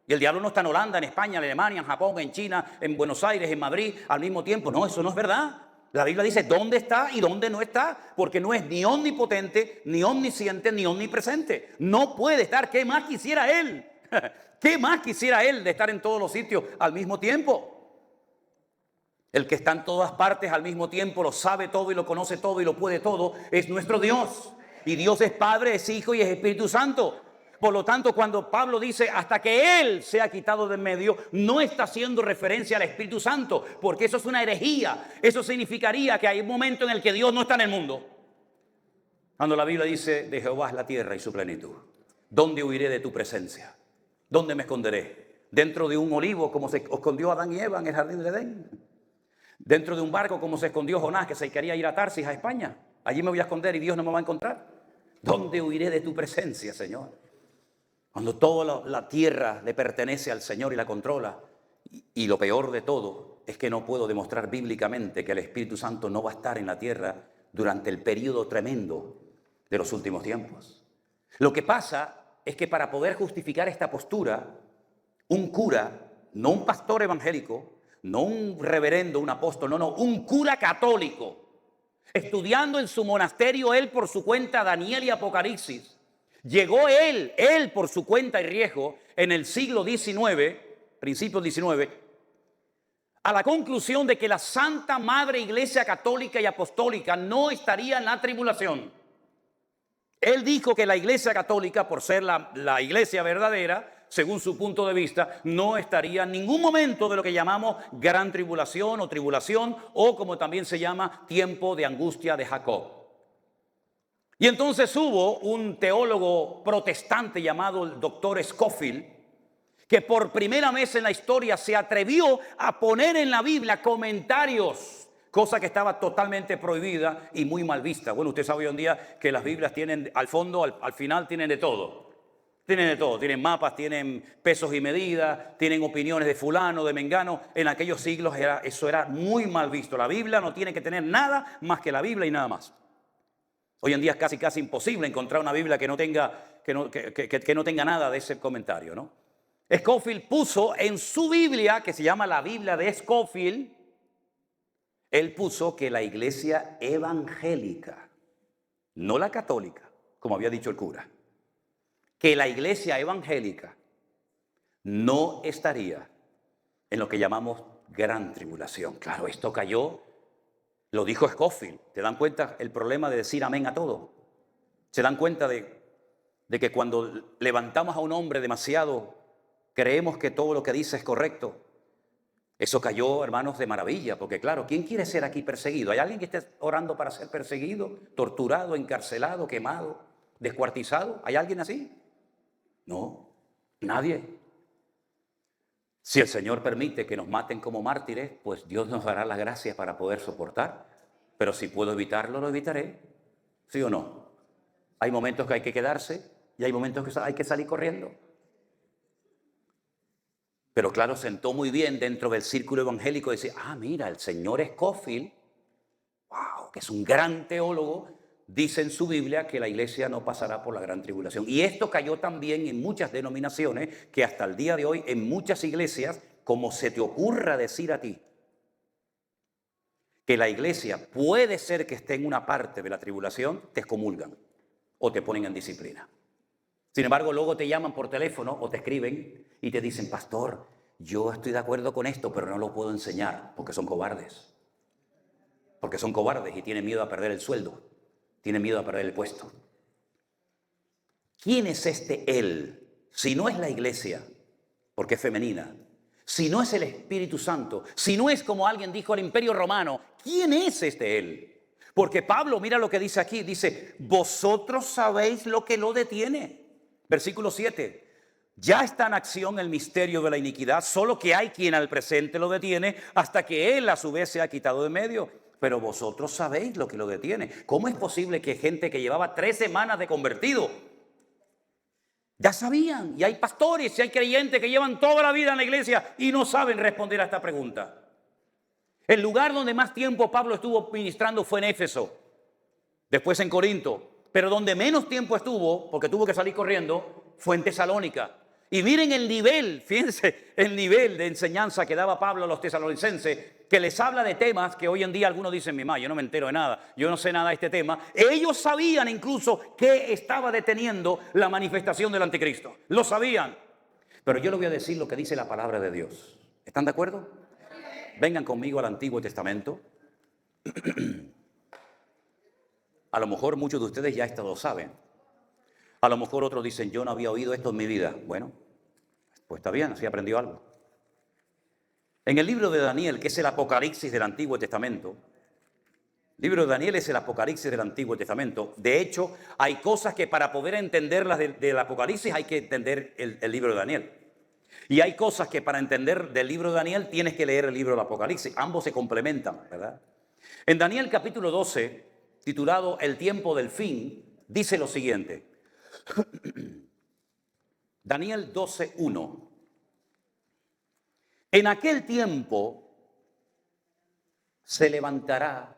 Y el diablo no está en Holanda, en España, en Alemania, en Japón, en China, en Buenos Aires, en Madrid, al mismo tiempo. No, eso no es verdad. La Biblia dice dónde está y dónde no está, porque no es ni omnipotente, ni omnisciente, ni omnipresente. No puede estar. ¿Qué más quisiera él? ¿Qué más quisiera Él de estar en todos los sitios al mismo tiempo? El que está en todas partes al mismo tiempo, lo sabe todo y lo conoce todo y lo puede todo, es nuestro Dios. Y Dios es Padre, es Hijo y es Espíritu Santo. Por lo tanto, cuando Pablo dice hasta que Él sea quitado de en medio, no está haciendo referencia al Espíritu Santo, porque eso es una herejía. Eso significaría que hay un momento en el que Dios no está en el mundo. Cuando la Biblia dice, de Jehová es la tierra y su plenitud. ¿Dónde huiré de tu presencia? ¿Dónde me esconderé? ¿Dentro de un olivo como se escondió Adán y Eva en el jardín de Edén? ¿Dentro de un barco como se escondió Jonás, que se quería ir a Tarsis, a España? Allí me voy a esconder y Dios no me va a encontrar. ¿Dónde huiré de tu presencia, Señor? Cuando toda la tierra le pertenece al Señor y la controla. Y lo peor de todo es que no puedo demostrar bíblicamente que el Espíritu Santo no va a estar en la tierra durante el periodo tremendo de los últimos tiempos. Lo que pasa es que para poder justificar esta postura, un cura, no un pastor evangélico, no un reverendo, un apóstol, no, un cura católico, estudiando en su monasterio, él por su cuenta, Daniel y Apocalipsis, llegó él por su cuenta y riesgo, en el siglo XIX, principios XIX, a la conclusión de que la Santa Madre Iglesia Católica y Apostólica no estaría en la tribulación. Él dijo que la Iglesia Católica, por ser la iglesia verdadera, según su punto de vista, no estaría en ningún momento de lo que llamamos gran tribulación o como también se llama tiempo de angustia de Jacob. Y entonces hubo un teólogo protestante llamado el doctor Scofield, que por primera vez en la historia se atrevió a poner en la Biblia comentarios, cosa que estaba totalmente prohibida y muy mal vista. Bueno, usted sabe hoy en día que las Biblias tienen al fondo, al final tienen de todo. Tienen de todo, tienen mapas, tienen pesos y medidas, tienen opiniones de fulano, de mengano. En aquellos siglos eso era muy mal visto. La Biblia no tiene que tener nada más que la Biblia y nada más. Hoy en día es casi imposible encontrar una Biblia que no tenga nada de ese comentario, ¿no? Scofield puso en su Biblia, que se llama la Biblia de Scofield, él puso que la iglesia evangélica, no la católica, como había dicho el cura, que la iglesia evangélica no estaría en lo que llamamos gran tribulación. Claro, esto cayó, lo dijo Scofield. ¿Te dan cuenta el problema de decir amén a todo? ¿Se dan cuenta de que cuando levantamos a un hombre demasiado, creemos que todo lo que dice es correcto? Eso cayó, hermanos, de maravilla, porque claro, ¿quién quiere ser aquí perseguido? ¿Hay alguien que esté orando para ser perseguido, torturado, encarcelado, quemado, descuartizado? ¿Hay alguien así? No, nadie. Si el Señor permite que nos maten como mártires, pues Dios nos dará las gracias para poder soportar. Pero si puedo evitarlo, lo evitaré. ¿Sí o no? Hay momentos que hay que quedarse y hay momentos que hay que salir corriendo. Pero claro, sentó muy bien dentro del círculo evangélico decir, mira, el señor Scofield, wow, que es un gran teólogo, dice en su Biblia que la iglesia no pasará por la gran tribulación. Y esto cayó también en muchas denominaciones, que hasta el día de hoy en muchas iglesias, como se te ocurra decir a ti, que la iglesia puede ser que esté en una parte de la tribulación, te excomulgan o te ponen en disciplina. Sin embargo, luego te llaman por teléfono o te escriben y te dicen, pastor, yo estoy de acuerdo con esto, pero no lo puedo enseñar porque son cobardes. Porque son cobardes y tienen miedo a perder el sueldo. Tienen miedo a perder el puesto. ¿Quién es este él? Si no es la iglesia, porque es femenina. Si no es el Espíritu Santo. Si no es como alguien dijo el Imperio Romano. ¿Quién es este él? Porque Pablo, mira lo que dice aquí. Dice, vosotros sabéis lo que lo detiene. Versículo 7. Ya está en acción el misterio de la iniquidad, solo que hay quien al presente lo detiene hasta que él a su vez se ha quitado de medio. Pero vosotros sabéis lo que lo detiene. ¿Cómo es posible que gente que llevaba 3 semanas de convertido ya sabían? Y hay pastores y hay creyentes que llevan toda la vida en la iglesia y no saben responder a esta pregunta. El lugar donde más tiempo Pablo estuvo ministrando fue en Éfeso, después en Corinto. Pero donde menos tiempo estuvo, porque tuvo que salir corriendo, fue en Tesalónica. Y miren el nivel, fíjense el nivel de enseñanza que daba Pablo a los tesalonicenses, que les habla de temas que hoy en día algunos dicen, mi mamá, yo no me entero de nada, yo no sé nada de este tema. Ellos sabían incluso que estaba deteniendo la manifestación del anticristo. Lo sabían. Pero yo le voy a decir lo que dice la palabra de Dios. ¿Están de acuerdo? Vengan conmigo al Antiguo Testamento. A lo mejor muchos de ustedes ya esto lo saben. A lo mejor otros dicen, yo no había oído esto en mi vida. Bueno, pues está bien, así aprendió algo. En el libro de Daniel, que es el Apocalipsis del Antiguo Testamento, el libro de Daniel es el Apocalipsis del Antiguo Testamento. De hecho, hay cosas que para poder entenderlas del Apocalipsis hay que entender el libro de Daniel. Y hay cosas que para entender del libro de Daniel tienes que leer el libro del Apocalipsis. Ambos se complementan, ¿verdad? En Daniel capítulo 12, titulado El tiempo del fin, dice lo siguiente. Daniel 12:1. En aquel tiempo se levantará,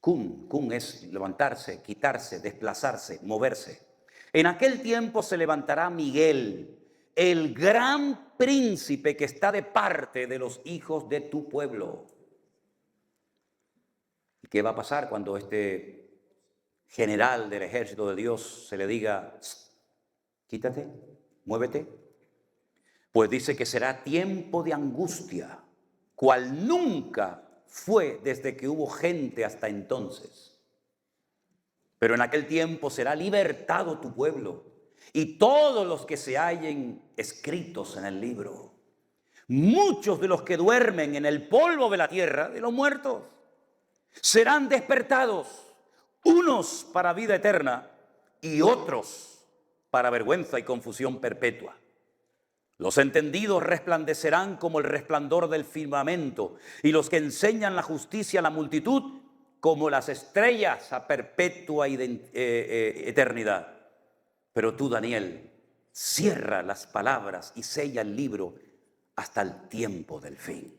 kun es levantarse, quitarse, desplazarse, moverse. En aquel tiempo se levantará Miguel, el gran príncipe que está de parte de los hijos de tu pueblo. ¿Y qué va a pasar cuando este general del ejército de Dios se le diga, quítate, muévete? Pues dice que será tiempo de angustia, cual nunca fue desde que hubo gente hasta entonces. Pero en aquel tiempo será libertado tu pueblo y todos los que se hallen escritos en el libro. Muchos de los que duermen en el polvo de la tierra, de los muertos, serán despertados, unos para vida eterna y otros para vergüenza y confusión perpetua. Los entendidos resplandecerán como el resplandor del firmamento, y los que enseñan la justicia a la multitud como las estrellas a perpetua eternidad. Pero tú, Daniel, cierra las palabras y sella el libro hasta el tiempo del fin.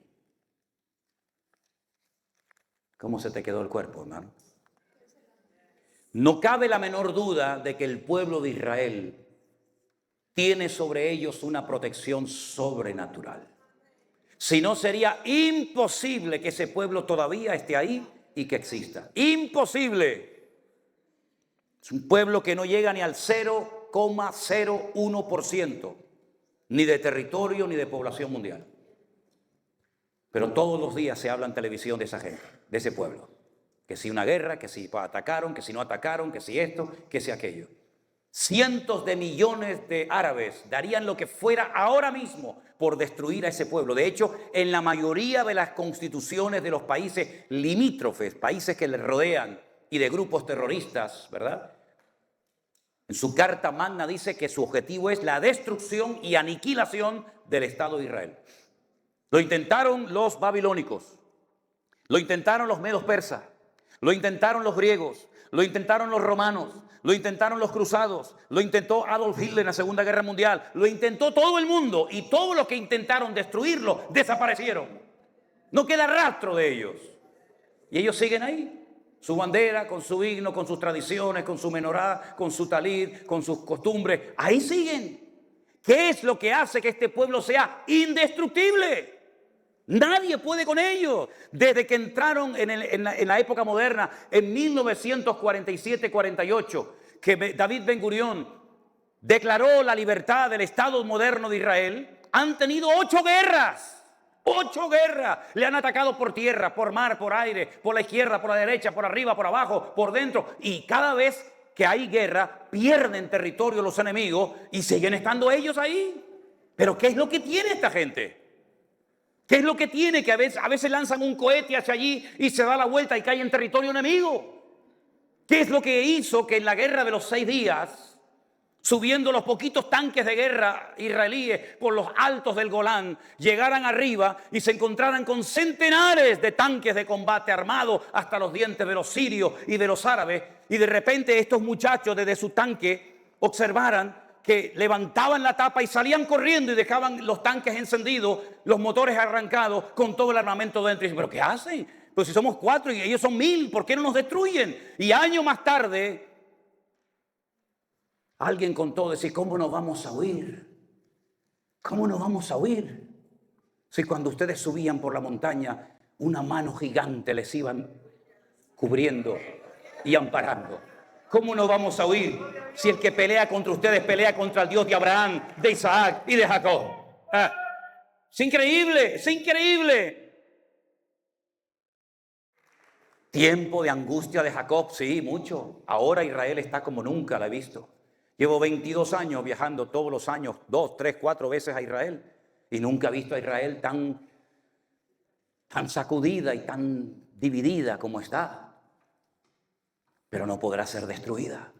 ¿Cómo se te quedó el cuerpo, hermano? No cabe la menor duda de que el pueblo de Israel tiene sobre ellos una protección sobrenatural. Si no, sería imposible que ese pueblo todavía esté ahí y que exista. Imposible. Es un pueblo que no llega ni al 0,01%, ni de territorio ni de población mundial. Pero todos los días se habla en televisión de esa gente, de ese pueblo. Que si una guerra, que si atacaron, que si no atacaron, que si esto, que si aquello. Cientos de millones de árabes darían lo que fuera ahora mismo por destruir a ese pueblo. De hecho, en la mayoría de las constituciones de los países limítrofes, países que les rodean y de grupos terroristas, ¿verdad? En su carta magna dice que su objetivo es la destrucción y aniquilación del Estado de Israel. Lo intentaron los babilónicos, lo intentaron los medos persas, lo intentaron los griegos, lo intentaron los romanos, lo intentaron los cruzados, lo intentó Adolf Hitler en la Segunda Guerra Mundial, lo intentó todo el mundo y todos los que intentaron destruirlo desaparecieron. No queda rastro de ellos. Y ellos siguen ahí, su bandera, con su himno, con sus tradiciones, con su menorá, con su talid, con sus costumbres, ahí siguen. ¿Qué es lo que hace que este pueblo sea indestructible? Nadie puede con ellos. Desde que entraron en la época moderna, en 1947-48, que David Ben Gurión declaró la libertad del Estado moderno de Israel, han tenido 8 guerras. 8 guerras. Le han atacado por tierra, por mar, por aire, por la izquierda, por la derecha, por arriba, por abajo, por dentro. Y cada vez que hay guerra, pierden territorio los enemigos y siguen estando ellos ahí. Pero ¿qué es lo que tiene esta gente? ¿Qué es lo que tiene? Que a veces lanzan un cohete hacia allí y se da la vuelta y cae en territorio enemigo. ¿Qué es lo que hizo que en la guerra de los 6 días, subiendo los poquitos tanques de guerra israelíes por los altos del Golán, llegaran arriba y se encontraran con centenares de tanques de combate armados hasta los dientes de los sirios y de los árabes, y de repente estos muchachos desde su tanque observaran que levantaban la tapa y salían corriendo y dejaban los tanques encendidos, los motores arrancados con todo el armamento dentro? Y dicen, ¿pero qué hacen? Pues si somos 4 y ellos son 1000, ¿por qué no nos destruyen? Y años más tarde, alguien contó, decir, ¿cómo nos vamos a huir? ¿Cómo nos vamos a huir? Si cuando ustedes subían por la montaña, una mano gigante les iban cubriendo y amparando. ¿Cómo no vamos a huir si el que pelea contra ustedes pelea contra el Dios de Abraham, de Isaac y de Jacob? Es increíble, es increíble. Tiempo de angustia de Jacob, sí, mucho. Ahora Israel está como nunca la he visto. Llevo 22 años viajando todos los años, 2, 3, 4 veces a Israel. Y nunca he visto a Israel tan sacudida y tan dividida como está. Pero no podrá ser destruida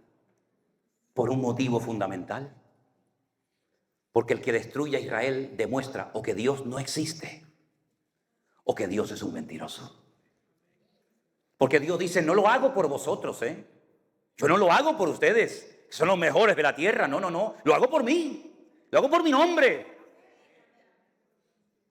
por un motivo fundamental. Porque el que destruye a Israel demuestra o que Dios no existe o que Dios es un mentiroso. Porque Dios dice, no lo hago por vosotros, yo no lo hago por ustedes, que son los mejores de la tierra, no, lo hago por mí, lo hago por mi nombre.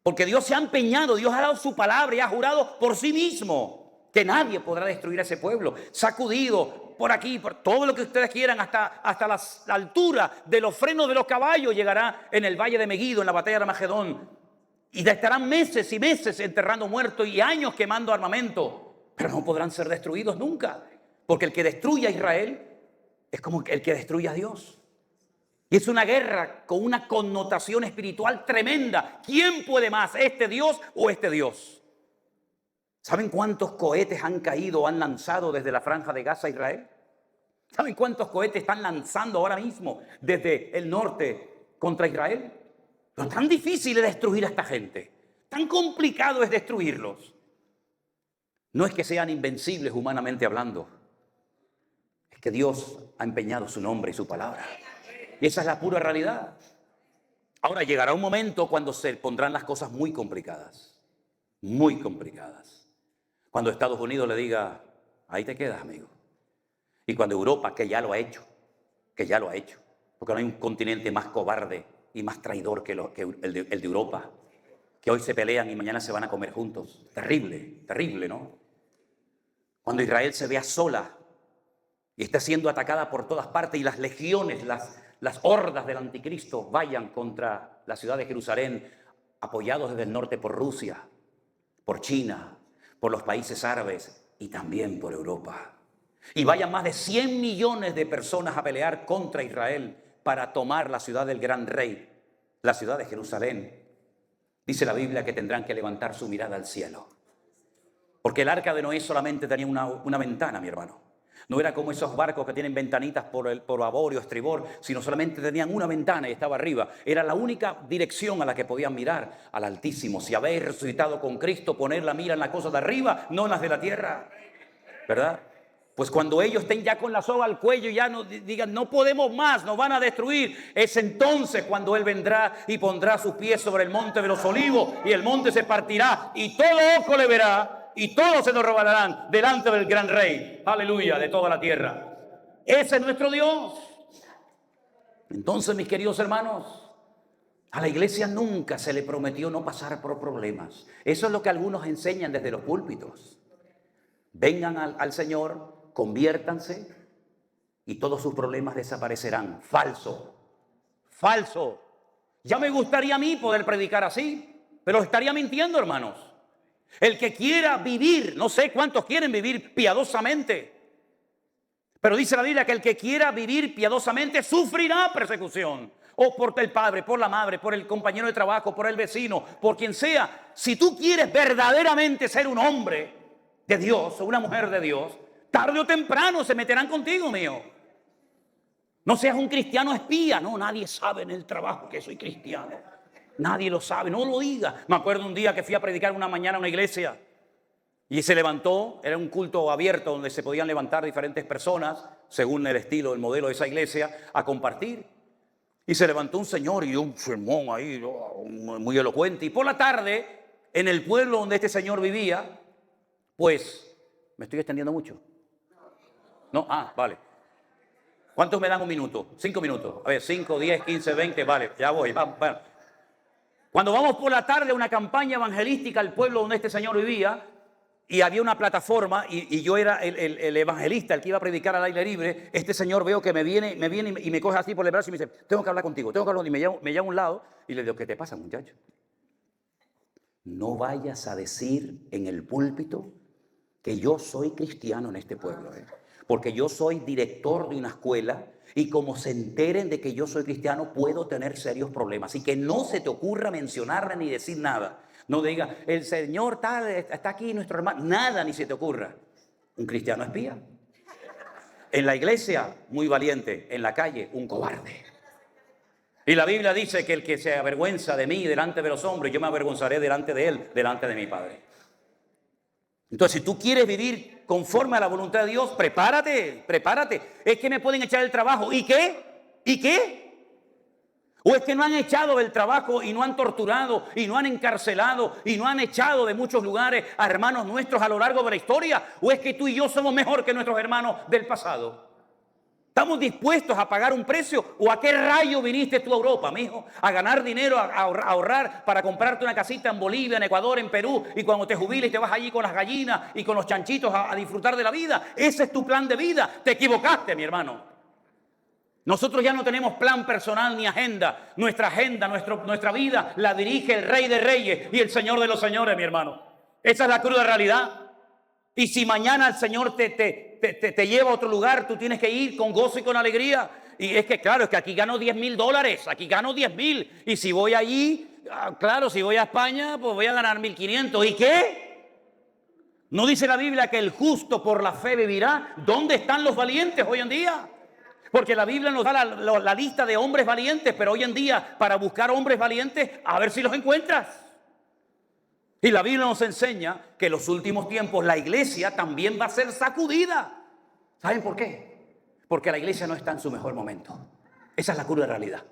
Porque Dios se ha empeñado, Dios ha dado su palabra y ha jurado por sí mismo que nadie podrá destruir a ese pueblo. Sacudido por aquí, por todo lo que ustedes quieran, hasta la altura de los frenos de los caballos llegará en el valle de Megido, en la batalla de Armagedón. Y estarán meses y meses enterrando muertos y años quemando armamento. Pero no podrán ser destruidos nunca, porque el que destruye a Israel es como el que destruye a Dios. Y es una guerra con una connotación espiritual tremenda. ¿Quién puede más, este Dios o este Dios? ¿Saben cuántos cohetes han caído o han lanzado desde la franja de Gaza a Israel? ¿Saben cuántos cohetes están lanzando ahora mismo desde el norte contra Israel? Pero tan difícil es destruir a esta gente, tan complicado es destruirlos. No es que sean invencibles humanamente hablando, es que Dios ha empeñado su nombre y su palabra. Y esa es la pura realidad. Ahora llegará un momento cuando se pondrán las cosas muy complicadas. Muy complicadas. Cuando Estados Unidos le diga, ahí te quedas, amigo. Y cuando Europa, que ya lo ha hecho, porque no hay un continente más cobarde y más traidor que el de Europa, que hoy se pelean y mañana se van a comer juntos. Terrible, terrible, ¿no? Cuando Israel se vea sola y está siendo atacada por todas partes y las legiones, las hordas del anticristo vayan contra la ciudad de Jerusalén, apoyados desde el norte por Rusia, por China, por los países árabes y también por Europa. Y vayan más de 100 millones de personas a pelear contra Israel para tomar la ciudad del gran rey, la ciudad de Jerusalén. Dice la Biblia que tendrán que levantar su mirada al cielo. Porque el arca de Noé solamente tenía una ventana, mi hermano. No era como esos barcos que tienen ventanitas por babor y estribor, sino solamente tenían una ventana y estaba arriba. Era la única dirección a la que podían mirar, al Altísimo. Si habéis resucitado con Cristo, poner la mira en las cosas de arriba, no en las de la tierra. ¿Verdad? Pues cuando ellos estén ya con la soga al cuello y ya no digan, no podemos más, nos van a destruir, es entonces cuando Él vendrá y pondrá sus pies sobre el monte de los olivos y el monte se partirá y todo ojo le verá. Y todos se nos revelarán delante del gran rey, aleluya, de toda la tierra. Ese es nuestro Dios. Entonces, mis queridos hermanos, a la iglesia nunca se le prometió no pasar por problemas. Eso es lo que algunos enseñan desde los púlpitos. Vengan al Señor, conviértanse y todos sus problemas desaparecerán. Falso, falso. Ya me gustaría a mí poder predicar así, pero estaría mintiendo, hermanos. El que quiera vivir, no sé cuántos quieren vivir piadosamente, pero dice la Biblia que el que quiera vivir piadosamente sufrirá persecución. O por el padre, por la madre, por el compañero de trabajo, por el vecino, por quien sea. Si tú quieres verdaderamente ser un hombre de Dios o una mujer de Dios, tarde o temprano se meterán contigo, mío. No seas un cristiano espía. No, nadie sabe en el trabajo que soy cristiano. Nadie lo sabe, no lo diga. Me acuerdo un día que fui a predicar una mañana a una iglesia y se levantó, era un culto abierto donde se podían levantar diferentes personas, según el estilo, el modelo de esa iglesia, a compartir. Y se levantó un señor y dio un sermón ahí, muy elocuente. Y por la tarde, en el pueblo donde este señor vivía, pues, ¿me estoy extendiendo mucho? ¿No? Ah, vale. ¿Cuántos me dan un minuto? 5 minutos. A ver, 5, 10, 15, 20, vale, ya voy. Bueno. Cuando vamos por la tarde a una campaña evangelística al pueblo donde este señor vivía, y había una plataforma, y yo era el evangelista, el que iba a predicar al aire libre, este señor veo que me viene y me coge así por el brazo y me dice, tengo que hablar contigo, y me lleva a un lado, y le digo, ¿qué te pasa, muchacho? No vayas a decir en el púlpito que yo soy cristiano en este pueblo. porque yo soy director de una escuela y como se enteren de que yo soy cristiano, puedo tener serios problemas. Así que no se te ocurra mencionarle ni decir nada. No diga, el Señor tal, está aquí nuestro hermano. Nada ni se te ocurra. Un cristiano espía. En la iglesia, muy valiente. En la calle, un cobarde. Y la Biblia dice que el que se avergüenza de mí delante de los hombres, yo me avergonzaré delante de él, delante de mi Padre. Entonces, si tú quieres vivir conforme a la voluntad de Dios, prepárate. Es que me pueden echar el trabajo. ¿Y qué? ¿Y qué? ¿O es que no han echado del trabajo y no han torturado y no han encarcelado y no han echado de muchos lugares a hermanos nuestros a lo largo de la historia? ¿O es que tú y yo somos mejor que nuestros hermanos del pasado? ¿Estamos dispuestos a pagar un precio? ¿O a qué rayo viniste tú a Europa, mijo? A ganar dinero, a ahorrar para comprarte una casita en Bolivia, en Ecuador, en Perú, y cuando te jubiles te vas allí con las gallinas y con los chanchitos a disfrutar de la vida. Ese es tu plan de vida. Te equivocaste, mi hermano. Nosotros ya no tenemos plan personal ni agenda. Nuestra agenda, nuestra vida la dirige el Rey de Reyes y el Señor de los Señores, mi hermano. Esa es la cruda realidad. Y si mañana el Señor te lleva a otro lugar, tú tienes que ir con gozo y con alegría. Y es que claro, es que aquí gano $10,000, aquí gano 10,000. Y si voy allí, claro, si voy a España, pues voy a ganar 1,500. ¿Y qué? ¿No dice la Biblia que el justo por la fe vivirá? ¿Dónde están los valientes hoy en día? Porque la Biblia nos da la lista de hombres valientes, pero hoy en día, para buscar hombres valientes, a ver si los encuentras. Y la Biblia nos enseña que en los últimos tiempos la iglesia también va a ser sacudida. ¿Saben por qué? Porque la iglesia no está en su mejor momento. Esa es la cruda realidad.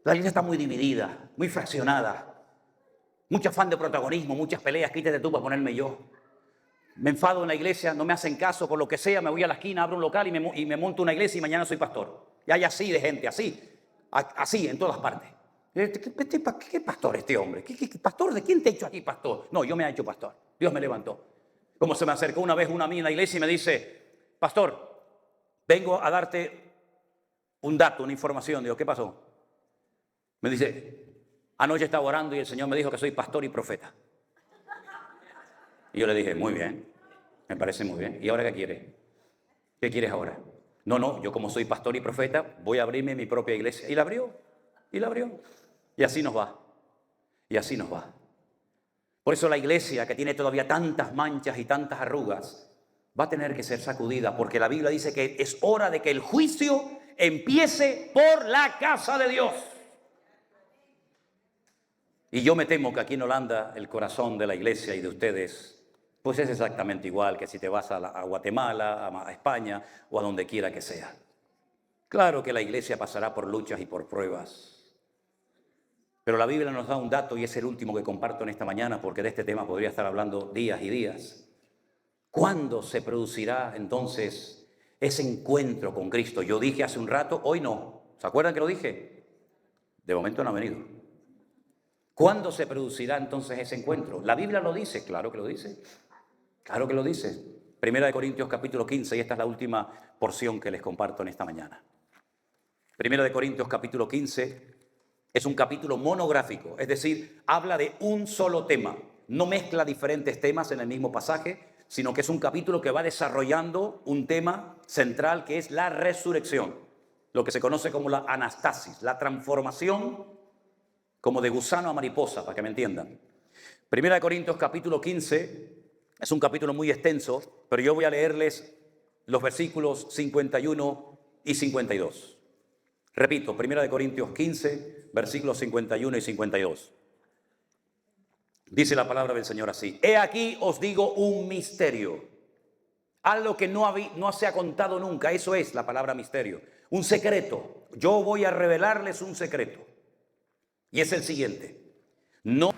La iglesia está muy dividida, muy fraccionada. Mucho afán de protagonismo, muchas peleas, quítate tú para ponerme yo. Me enfado en la iglesia, no me hacen caso, por lo que sea, me voy a la esquina, abro un local y me monto una iglesia y mañana soy pastor. Y hay así de gente, así en todas partes. ¿Qué pastor este hombre? ¿Qué pastor? ¿De quién te ha hecho aquí pastor? No, yo me he hecho pastor. Dios me levantó. Como se me acercó una vez una a mí en la iglesia y me dice, pastor, vengo a darte un dato, una información. Digo, ¿qué pasó? Me dice, anoche estaba orando y el Señor me dijo que soy pastor y profeta. Y yo le dije, muy bien, me parece muy bien. ¿Y ahora qué quieres? ¿Qué quieres ahora? No, yo como soy pastor y profeta, voy a abrirme mi propia iglesia. Y la abrió. Y así nos va. Por eso la iglesia, que tiene todavía tantas manchas y tantas arrugas, va a tener que ser sacudida, porque la Biblia dice que es hora de que el juicio empiece por la casa de Dios. Y yo me temo que aquí en Holanda el corazón de la iglesia y de ustedes pues es exactamente igual que si te vas a Guatemala, a España o a donde quiera que sea. Claro que la iglesia pasará por luchas y por pruebas. Pero la Biblia nos da un dato y es el último que comparto en esta mañana porque de este tema podría estar hablando días y días. ¿Cuándo se producirá entonces ese encuentro con Cristo? Yo dije hace un rato, hoy no. ¿Se acuerdan que lo dije? De momento no ha venido. ¿Cuándo se producirá entonces ese encuentro? La Biblia lo dice, claro que lo dice. Claro que lo dice. Primera de Corintios capítulo 15, y esta es la última porción que les comparto en esta mañana. Primera de Corintios capítulo 15 es un capítulo monográfico, es decir, habla de un solo tema. No mezcla diferentes temas en el mismo pasaje, sino que es un capítulo que va desarrollando un tema central que es la resurrección, lo que se conoce como la anastasis, la transformación como de gusano a mariposa, para que me entiendan. Primera de Corintios capítulo 15 es un capítulo muy extenso, pero yo voy a leerles los versículos 51 y 52. Repito, Primera de Corintios 15, versículos 51 y 52. Dice la palabra del Señor así: He aquí os digo un misterio, algo que no se ha contado nunca. Eso es la palabra misterio, un secreto. Yo voy a revelarles un secreto, y es el siguiente: no